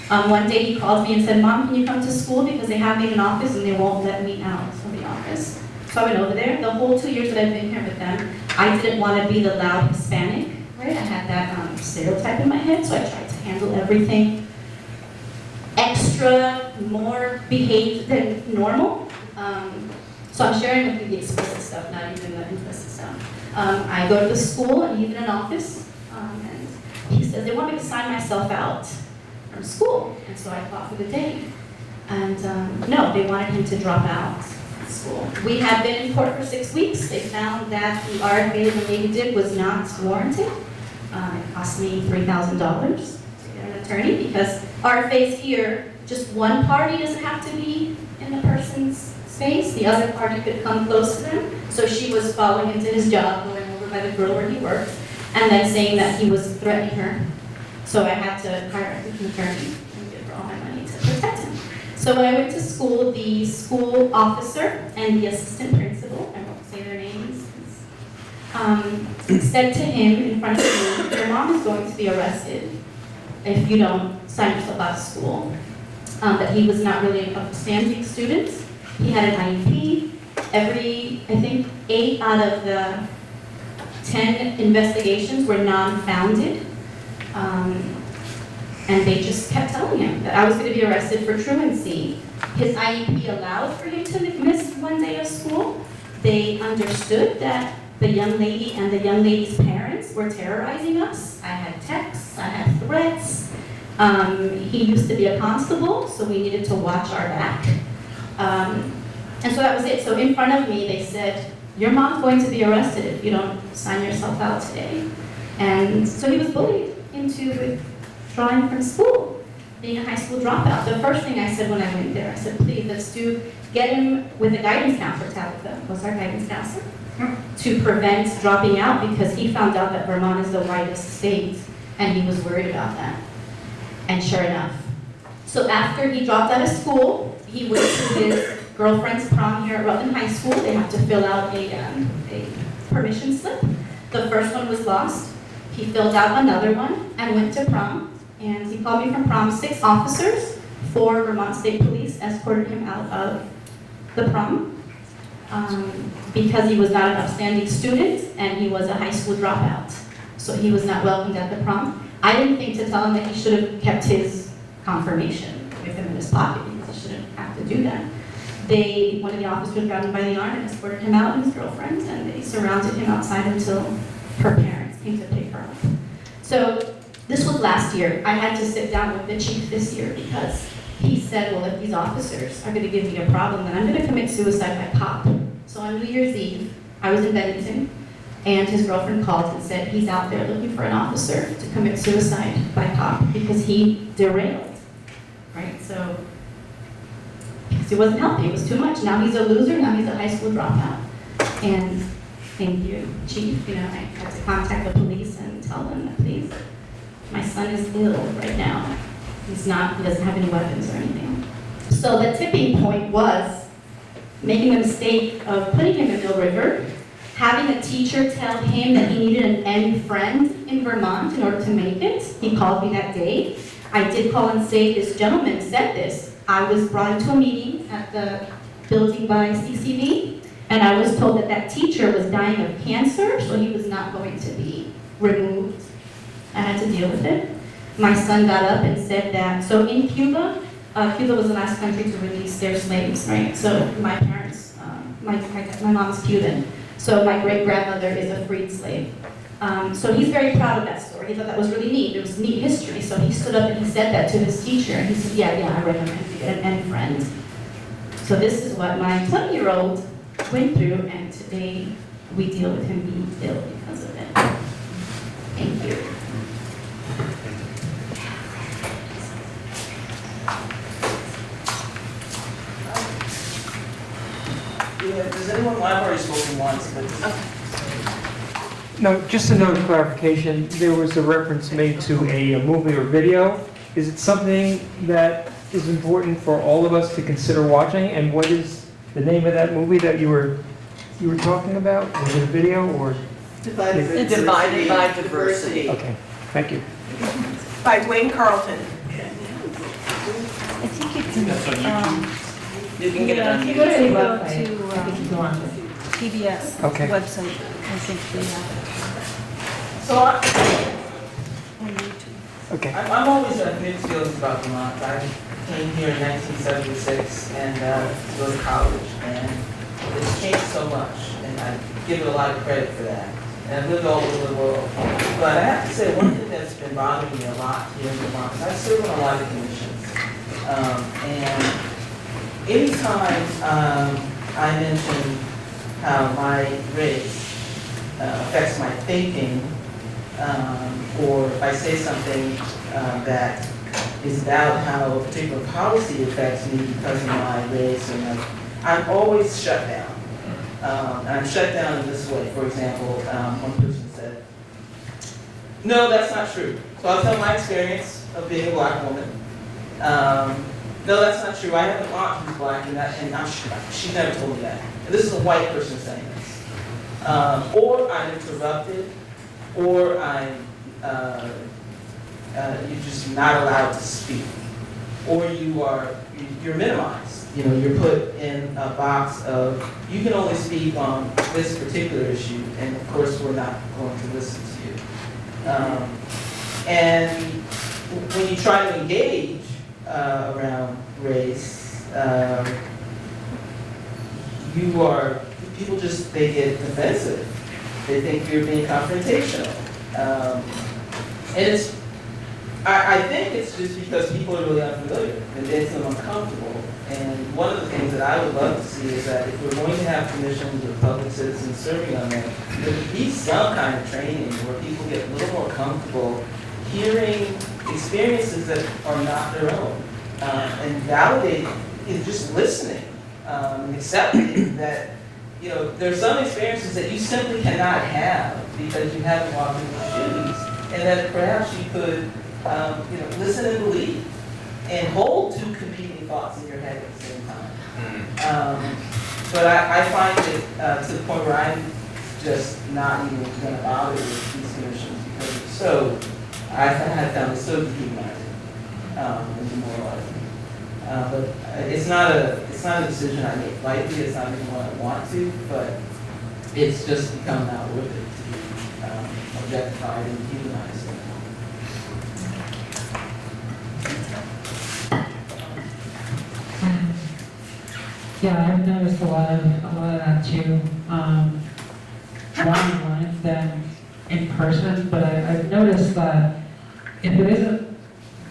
One day he called me and said, Mom, can you come to school because they have me in an office and they won't let me out of the office. So I went over there. The whole 2 years that I've been here with them, I didn't want to be the loud Hispanic, right? I had that stereotype in my head, so I tried to handle everything extra, more behaved than normal. So I'm sharing with you the explicit stuff, not even the implicit stuff. I go to the school and he's in an office, and he says, they want me to sign myself out from school. And so I fought for the day. And no, they wanted him to drop out of school. We had been in court for 6 weeks. They found that the RFA that the lady did was not warranted. It cost me $3,000 to get an attorney because RFAs here, just one party doesn't have to be in the person's space. The other party could come close to them. So she was following him to his job, going over by the grill where he worked, and then saying that he was threatening her. So I had to hire an attorney and give her all my money to protect him. So when I went to school, the school officer and the assistant principal, I won't say their names, said to him in front of me, your mom is going to be arrested if you don't sign yourself out of school. That he was not really an upstanding student. He had an IEP. I think 8 out of the 10 investigations were non-founded. And they just kept telling him that I was going to be arrested for truancy. His IEP allowed for him to miss 1 day of school. They understood that the young lady and the young lady's parents were terrorizing us. I had texts, I had threats. He used to be a constable, so we needed to watch our back. And so that was it. So in front of me, they said, your mom's going to be arrested if you don't sign yourself out today. And so he was bullied into withdrawing from school, being a high school dropout. The first thing I said when I went there, I said, please, let's get him with a guidance counselor. Tabitha was our guidance counselor, to prevent dropping out because he found out that Vermont is the whitest state and he was worried about that. And sure enough. So after he dropped out of school, he went to his girlfriend's prom here at Rutland High School. They have to fill out a permission slip. The first one was lost. He filled out another one and went to prom. And he called me from prom. 6 officers, 4 Vermont State Police escorted him out of the prom because he was not an upstanding student and he was a high school dropout. So he was not welcomed at the prom. I didn't think to tell him that he should have kept his confirmation with him in his pocket because he shouldn't have to do that. One of the officers grabbed him by the arm and escorted him out and his girlfriend, and they surrounded him outside until her parents came to pick her up. So this was last year. I had to sit down with the chief this year because he said, well, if these officers are going to give me a problem, then I'm going to commit suicide by cop. So on New Year's Eve, I was in Bennington, and his girlfriend called and said he's out there looking for an officer to commit suicide by cop because he derailed, right? So, because he wasn't healthy, it was too much. Now he's a loser, now he's a high school dropout. And thank you, Chief. I had to contact the police and tell them that, please, my son is ill right now. He doesn't have any weapons or anything. So the tipping point was making the mistake of putting him in Mill River, having a teacher tell him that he needed an N friend in Vermont in order to make it. He called me that day. I did call and say, this gentleman said this. I was brought into a meeting at the building by CCV, and I was told that that teacher was dying of cancer, so he was not going to be removed. I had to deal with it. My son got up and said that, so in Cuba, Cuba was the last country to release their slaves, right? So my parents, my mom's Cuban. So my great-grandmother is a freed slave. So he's very proud of that story. He thought that was really neat. It was neat history. So he stood up and he said that to his teacher. And he said, yeah, I recommend you an N friend. So this is what my 20-year-old went through, and today we deal with him being ill because of it. Thank you.
Yeah, does anyone, well, I've already spoken once, but.
No, just a note of clarification, there was a reference made to a movie or video. Is it something that is important for all of us to consider watching? And what is the name of that movie that you were talking about? Was it a video or?
Divided by Diversity.
Okay, thank you.
By Dwayne Carlton.
I think it's in,
You can get it on
you go to
YouTube.
PBS
Okay.
website, I think they have
So
it on YouTube.
Okay.
I'm always at mixed feelings about Vermont. I came here in 1976 and to go to college, and it's changed so much, and I give it a lot of credit for that. And I've lived all over the world. But I have to say, one thing that's been bothering me a lot here in Vermont is I serve on a lot of commissions. And anytime I mention how my race affects my thinking, or if I say something that is about how a particular policy affects me because of my race, and I'm always shut down. And I'm shut down in this way. For example, one person said, no, that's not true. So I'll tell my experience of being a black woman. No, that's not true. I have an aunt who's black, and she never told me that. And this is a white person saying this. Or I'm interrupted, or you're just not allowed to speak, or you're minimized. You know, you're put in a box of you can only speak on this particular issue, and of course we're not going to listen to you. And when you try to engage around race, people just, they get defensive. They think you're being confrontational. And I think it's just because people are really unfamiliar. It makes them uncomfortable. And one of the things that I would love to see is that if we're going to have commissions or public citizens serving on them, there would be some kind of training where people get a little more comfortable hearing experiences that are not their own, and validating, just listening, and accepting that, you know, there's some experiences that you simply cannot have because you haven't walked in the shoes, and that perhaps you could, listen and believe, and hold two competing thoughts in your head at the same time. But I find it to the point where I'm just not even going to bother with these commissions because it's so, I have found it so dehumanizing and demoralizing. But it's not a decision I make lightly. It's not even one I want to, but it's just become not worth it to be objectified and dehumanized.
Yeah, I've noticed a lot of that too, more online than in person, but I've noticed that if it isn't,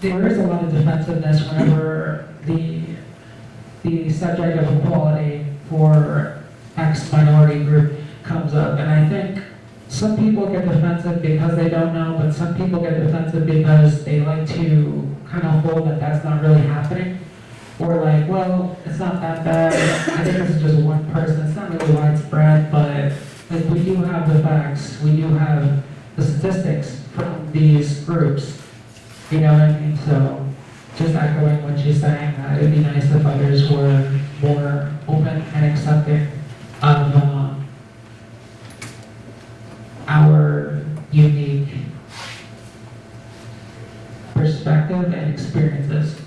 there is a lot of defensiveness whenever the subject of equality for X minority group comes up, and I think some people get defensive because they don't know, but some people get defensive because they like to kind of hold that that's not really happening. Or like, well, it's not that bad. I think this is just one person. It's not really widespread, but like we do have the facts. We do have the statistics from these groups. You know what I mean? So just echoing what she's saying, that it'd be nice if others were more open and accepting of our unique perspective and experiences.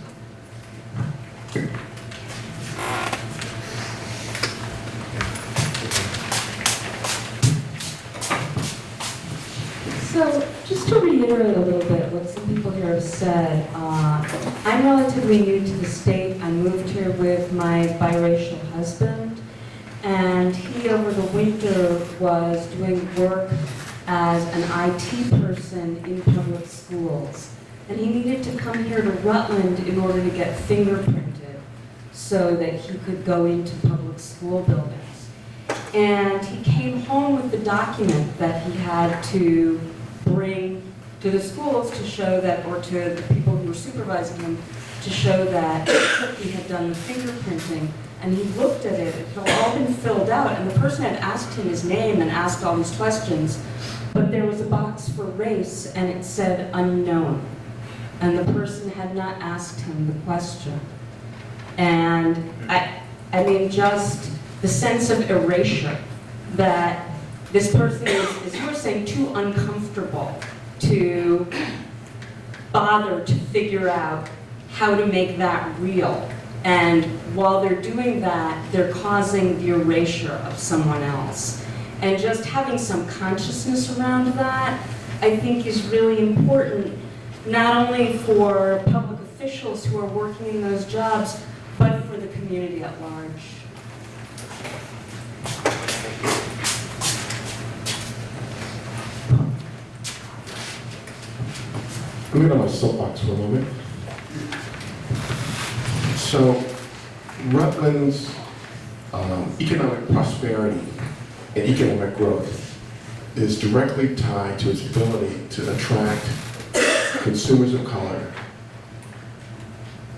So, just to reiterate a little bit what some people here have said, I'm relatively new to the state. I moved here with my biracial husband, and he, over the winter, was doing work as an IT person in public schools. And he needed to come here to Rutland in order to get fingerprinted so that he could go into public school buildings. And he came home with the document that he had to bring to the schools to show that, or to the people who were supervising him, to show that he had done the fingerprinting. And he looked at it, it had all been filled out, and the person had asked him his name and asked all these questions, but there was a box for race and it said unknown. And the person had not asked him the question. And I mean, just the sense of erasure that this person is, as you were saying, too uncomfortable to bother to figure out how to make that real. And while they're doing that, they're causing the erasure of someone else. And just having some consciousness around that, I think, is really important, not only for public officials who are working in those jobs, but for the community at large.
Let me get on my soapbox for a moment. So, Rutland's economic prosperity and economic growth is directly tied to its ability to attract consumers of color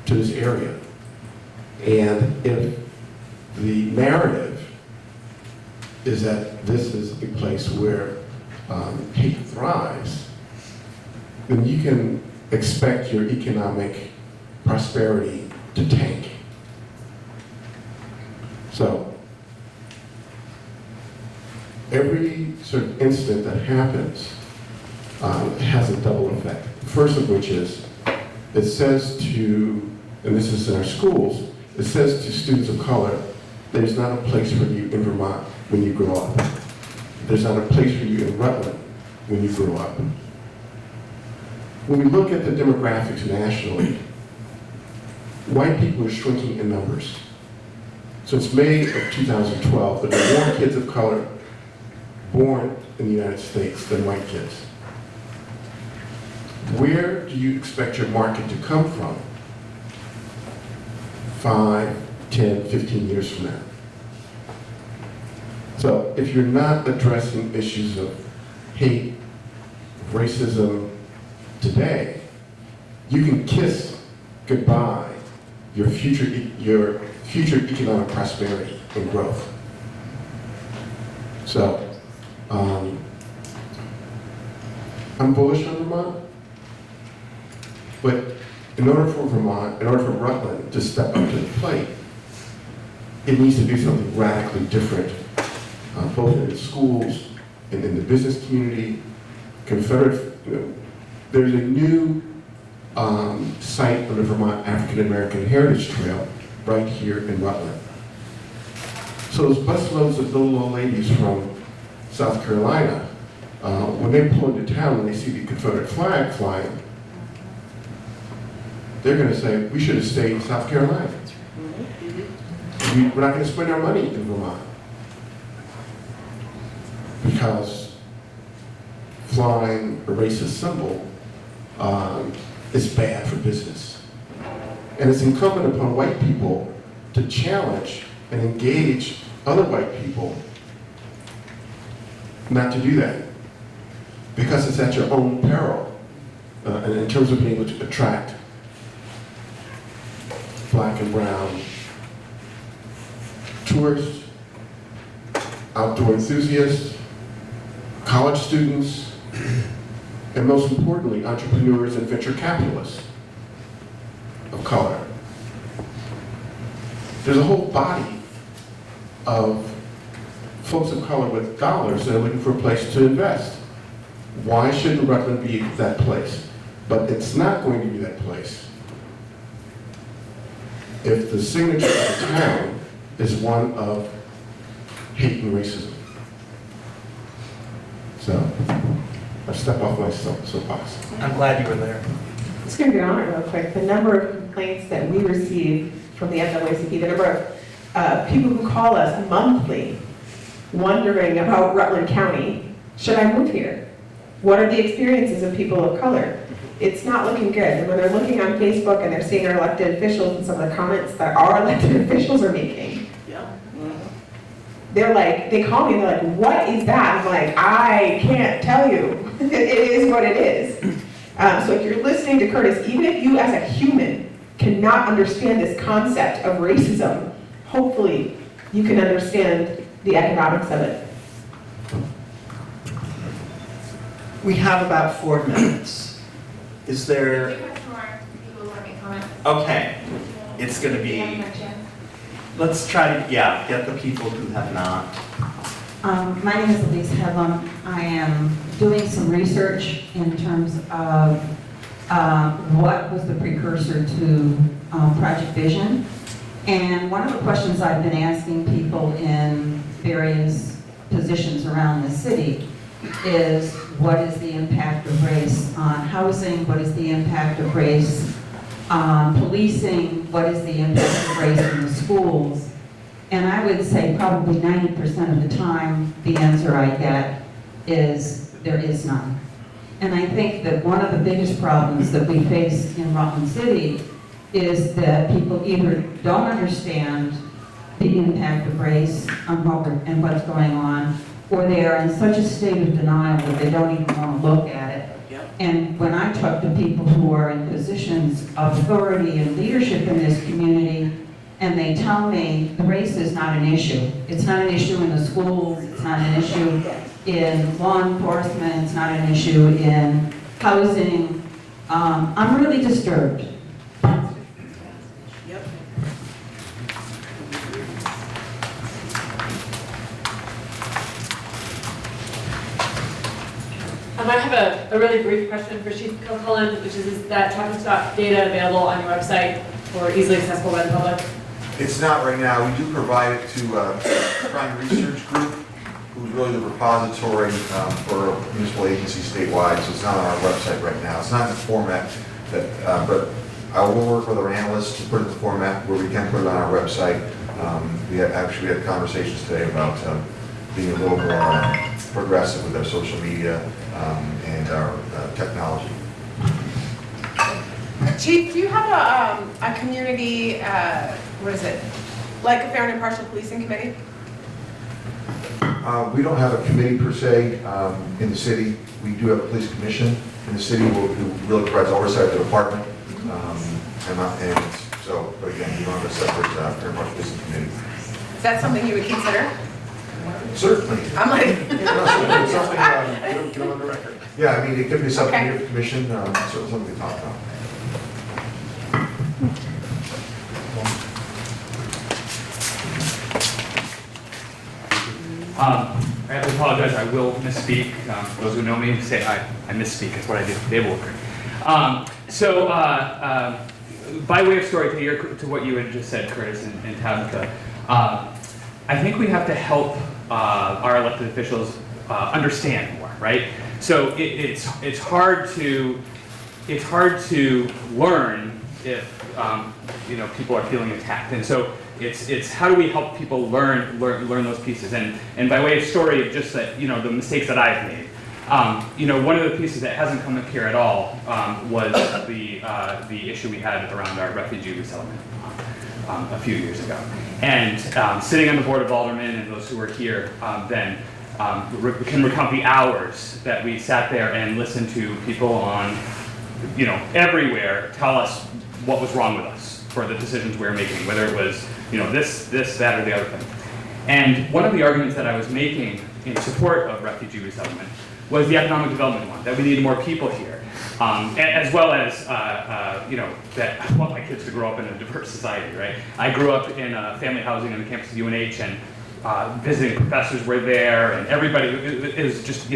to this area. And if the narrative is that this is a place where hate thrives, then you can expect your economic prosperity to tank. So, every sort of incident that happens has a double effect. The first of which is, it says to, and this is in our schools, it says to students of color, there's not a place for you in Vermont when you grow up. There's not a place for you in Rutland when you grow up. When we look at the demographics nationally, white people are shrinking in numbers. Since May of 2012, there are more kids of color born in the United States than white kids. Where do you expect your market to come from 5, 10, 15 years from now? So if you're not addressing issues of hate, racism today, you can kiss goodbye your future economic prosperity and growth. So, I'm bullish on Vermont, but in order for Rutland to step up to the plate, it needs to do something radically different, both in the schools and in the business community. There's a new site on the Vermont African American Heritage Trail right here in Rutland. So those busloads of little old ladies from South Carolina, when they pull into town and they see the Confederate flag flying, they're going to say, we should have stayed in South Carolina. We're not going to spend our money in Vermont. Because flying a racist symbol is bad for business. And it's incumbent upon white people to challenge and engage other white people not to do that. Because it's at your own peril and in terms of being able to attract black and brown tourists, outdoor enthusiasts, college students, and most importantly, entrepreneurs and venture capitalists. of color. There's a whole body of folks of color with dollars that are looking for a place to invest. Why shouldn't Rutland be that place? But it's not going to be that place if the signature of the town is one of hate and racism. So, I'll step off my soapbox.
I'm glad you were there.
Let's give you on it real quick. The number of complaints that we receive from the NAACP, the number of people who call us monthly wondering about Rutland County. Should I move here? What are the experiences of people of color? It's not looking good. And when they're looking on Facebook and they're seeing our elected officials and some of the comments that our elected officials are making, they're like, they call me and they're like, what is that? I'm like, I can't tell you. It is what it is. So if you're listening to Curtis, even if you as a human cannot understand this concept of racism, hopefully you can understand the economics of it.
We have about 4 minutes. Is there? Okay, it's going to be, let's try to, get the people who have not.
My name is Elise Hedlund. I am doing some research in terms of what was the precursor to Project Vision. And one of the questions I've been asking people in various positions around the city is, what is the impact of race on housing? What is the impact of race on policing? What is the impact of race in the schools? And I would say probably 90% of the time, the answer I get is there is none. And I think that one of the biggest problems that we face in Rutland City is that people either don't understand the impact of race on and what's going on, or they are in such a state of denial that they don't even want to look at it. And when I talk to people who are in positions of authority and leadership in this community, and they tell me the race is not an issue. It's not an issue in the schools, it's not an issue in law enforcement, it's not an issue in housing. I'm really disturbed.
I have a really brief question for Chief Cullen, which is that traffic stop data available on your website or easily accessible by the public?
It's not right now. We do provide it to a crime research group, who's really the repository for municipal agencies statewide, so it's not on our website right now. It's not in the format that, but I will work with our analysts to put it in the format where we can put it on our website. We had conversations today about being a little more progressive with our social media and our technology.
Chief, do you have a community, what is it, like a fair and impartial policing committee?
We don't have a committee per se in the city. We do have a police commission in the city who really provides oversight of the department. And so, but again, we don't have a separate fair and impartial policing committee.
Is that something you would consider?
Certainly.
I'm like.
Get on the record. Yeah, I mean, it could be something of the commission, certainly something to talk about.
I have to apologize, I will misspeak. For those who know me, say I misspeak, that's what I do, table worker. By way of story to what you had just said, Curtis and Tabitha, I think we have to help our elected officials understand more, right? So it's hard to learn if people are feeling attacked, and so it's how do we help people learn those pieces, and by way of story of just that, the mistakes that I've made. One of the pieces that hasn't come up here at all was the issue we had around our refugee resettlement a few years ago. And sitting on the Board of Aldermen and those who were here then can recount the hours that we sat there and listened to people on, everywhere tell us what was wrong with us for the decisions we were making, whether it was, this, that, or the other thing. And one of the arguments that I was making in support of refugee resettlement was the economic development one, that we need more people here. As well as, that I want my kids to grow up in a diverse society, right? I grew up in family housing on the campus of UNH, and visiting professors were there, and everybody is just,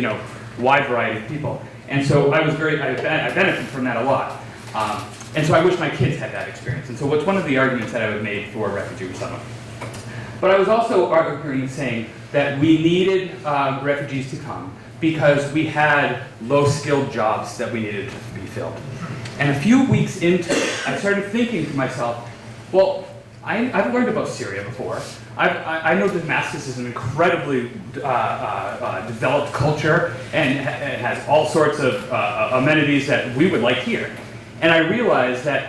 wide variety of people. And so I benefited from that a lot. And so I wish my kids had that experience. And so what's one of the arguments that I would make for refugee resettlement? But I was also arguing, saying that we needed refugees to come because we had low-skilled jobs that we needed to be filled. And a few weeks into it, I started thinking to myself, well, I've learned about Syria before. I know that Damascus is an incredibly developed culture and it has all sorts of amenities that we would like here. And I realized that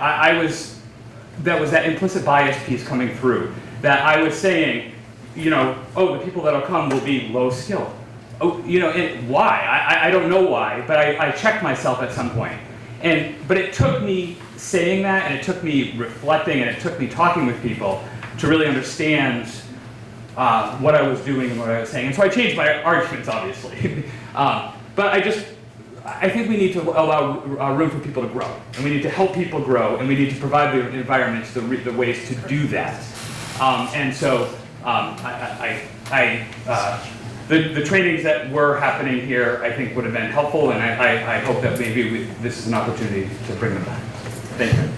that was that implicit bias piece coming through. That I was saying, the people that'll come will be low skilled. Oh, and why? I don't know why, but I checked myself at some point. But it took me saying that, and it took me reflecting, and it took me talking with people to really understand what I was doing and what I was saying. And so I changed my arguments, obviously. But I think we need to allow room for people to grow, and we need to help people grow, and we need to provide the environments, the ways to do that. The trainings that were happening here, I think, would have been helpful, and I hope that maybe this is an opportunity to bring them back. Thank you.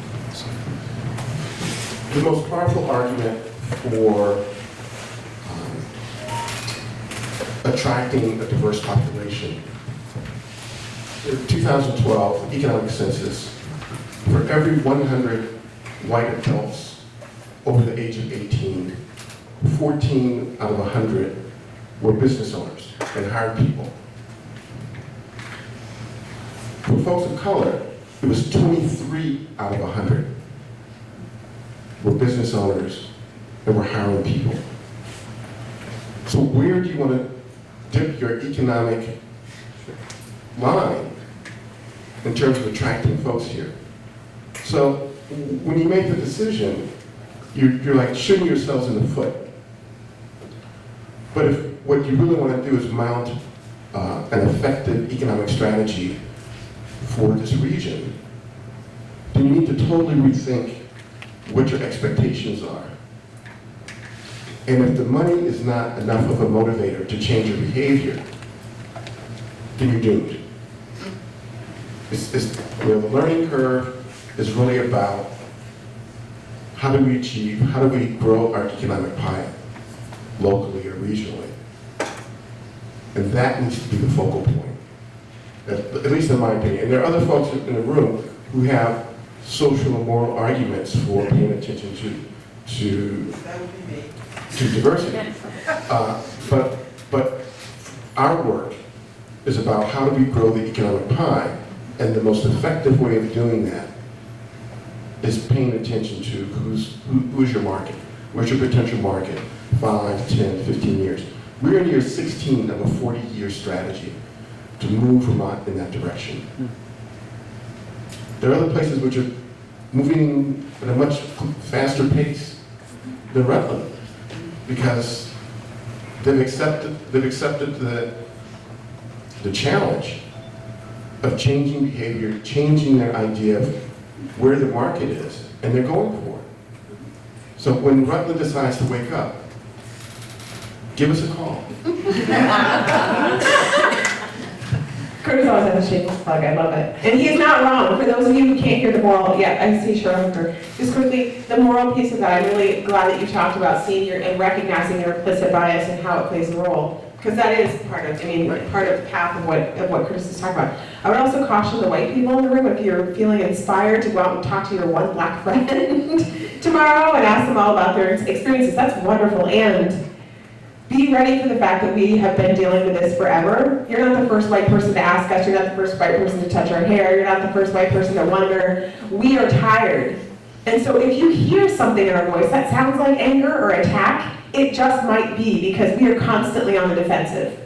The most powerful argument for attracting a diverse population. In 2012, the economic census, for every 100 white adults over the age of 18, 14 out of 100 were business owners and hired people. For folks of color, it was 23 out of 100 were business owners and were hiring people. So where do you want to dip your economic line in terms of attracting folks here? So when you make the decision, you're like shooting yourselves in the foot. But if what you really want to do is mount an effective economic strategy for this region, then you need to totally rethink what your expectations are. And if the money is not enough of a motivator to change your behavior, then you're doomed. The learning curve is really about how do we grow our economic pie locally or regionally. And that needs to be the focal point, at least in my opinion. And there are other folks in the room who have social and moral arguments for paying attention to diversity. But our work is about how do we grow the economic pie, and the most effective way of doing that is paying attention to who's your market, where's your potential market, 5, 10, 15 years. We're in year 16 of a 40-year strategy to move Vermont in that direction. There are other places which are moving at a much faster pace than Rutland, because they've accepted the challenge of changing behavior, changing their idea of where the market is, and they're going for it. So when Rutland decides to wake up, give us a call.
Curtis always has a shameless plug, I love it. And he's not wrong. For those of you who can't hear the moral, I see Sharon. Just quickly, the moral piece of that, I'm really glad that you talked about seeing and recognizing your implicit bias and how it plays a role. Because that is part of the path of what Curtis is talking about. I would also caution the white people in the room, if you're feeling inspired to go out and talk to your one black friend tomorrow and ask them all about their experiences, that's wonderful. And be ready for the fact that we have been dealing with this forever. You're not the first white person to ask us, you're not the first white person to touch our hair, you're not the first white person to wonder. We are tired. And so if you hear something in our voice that sounds like anger or attack, it just might be because we are constantly on the defensive.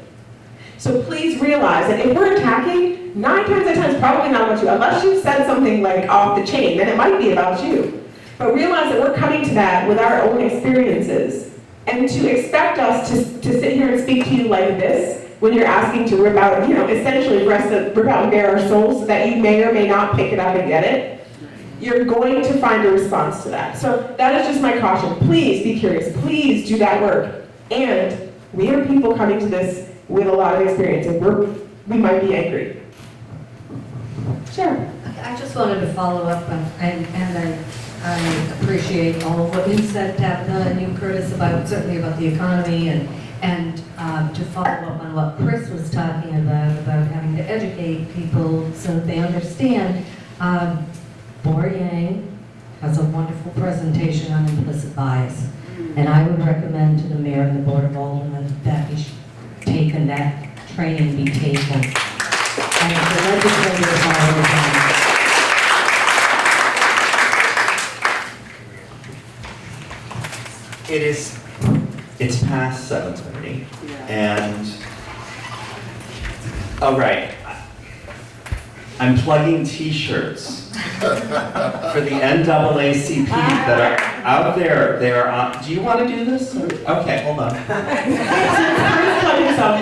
So please realize that if we're attacking, 9 times out of 10 it's probably not about you, unless you said something like off the chain, then it might be about you. But realize that we're coming to that with our own experiences. And to expect us to sit here and speak to you like this, when you're asking to rip out, essentially for us to rip out and bare our souls so that you may or may not pick it up and get it, you're going to find a response to that. So that is just my caution. Please be curious. Please do that work. And we are people coming to this with a lot of experience, and we might be angry. Sure.
I just wanted to follow up on, and I appreciate all of what you said, Tabitha, and you, Curtis, certainly about the economy, and to follow up on what Chris was talking about having to educate people so that they understand. Boryang has a wonderful presentation on implicit bias, and I would recommend to the mayor and the board of aldermen that that training be taken. And if the legislators are
It's past 7:30, and, oh right, I'm plugging t-shirts for the NAACP that are out there. They are on, do you want to do this? Okay, hold on.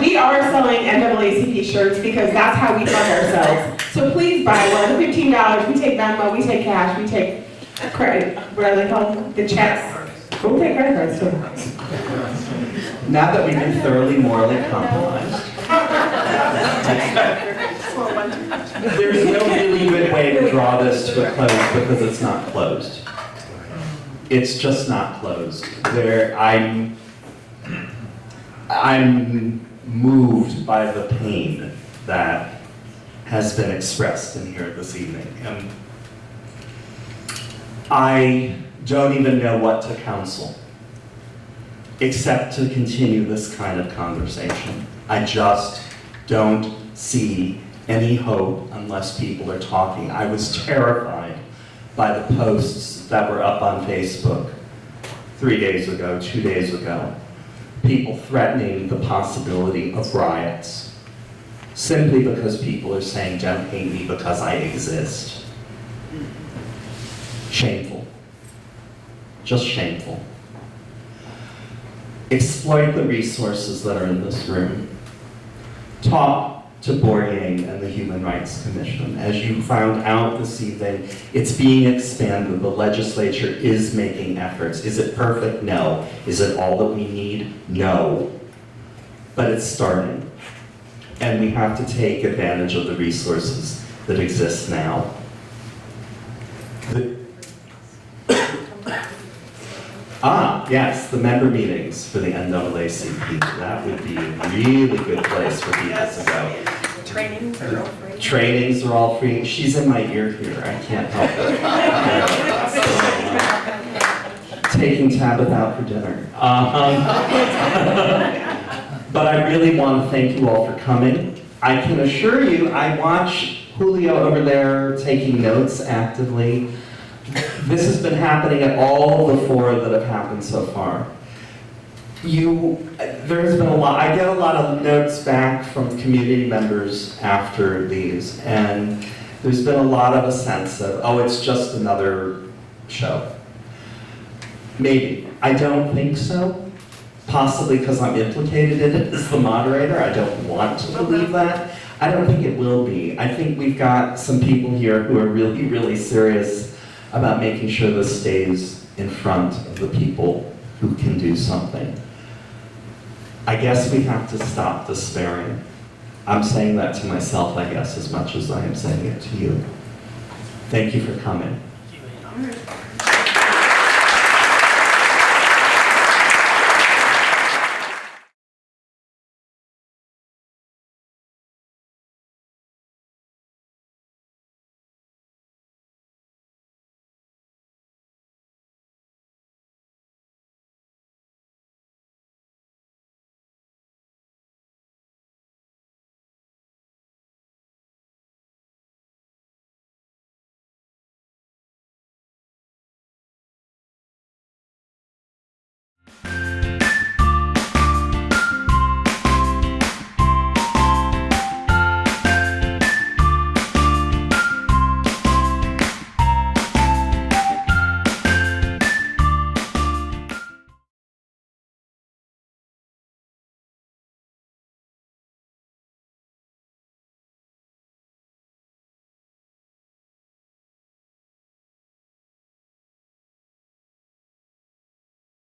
We are selling NAACP shirts because that's how we fund ourselves. So please buy one, $15. We take Venmo, we take cash, we take credit, what are they called? The checks. We'll take credit cards too.
Now that we've been thoroughly morally compromised, there's no really good way to draw this to a close because it's not closed. It's just not closed. I'm moved by the pain that has been expressed in here this evening. And I don't even know what to counsel, except to continue this kind of conversation. I just don't see any hope unless people are talking. I was terrified by the posts that were up on Facebook 3 days ago, 2 days ago. People threatening the possibility of riots simply because people are saying, don't hate me because I exist. Shameful. Just shameful. Exploit the resources that are in this room. Talk to Boryang and the Human Rights Commission. As you found out this evening, it's being expanded. The legislature is making efforts. Is it perfect? No. Is it all that we need? No. But it's starting. And we have to take advantage of the resources that exist now. Yes, the member meetings for the NAACP. That would be a really good place for people to go.
Trainings are all free.
Trainings are all free. She's in my ear here. I can't help it. Taking Tabitha out for dinner. But I really want to thank you all for coming. I can assure you, I watch Julio over there taking notes actively. This has been happening at all the 4 that have happened so far. There's been a lot, I get a lot of notes back from community members after these, and there's been a lot of a sense of, oh, it's just another show. Maybe. I don't think so. Possibly because I'm implicated in it as the moderator. I don't want to believe that. I don't think it will be. I think we've got some people here who are really, really serious about making sure this stays in front of the people who can do something. I guess we have to stop despairing. I'm saying that to myself, I guess, as much as I am saying it to you. Thank you for coming.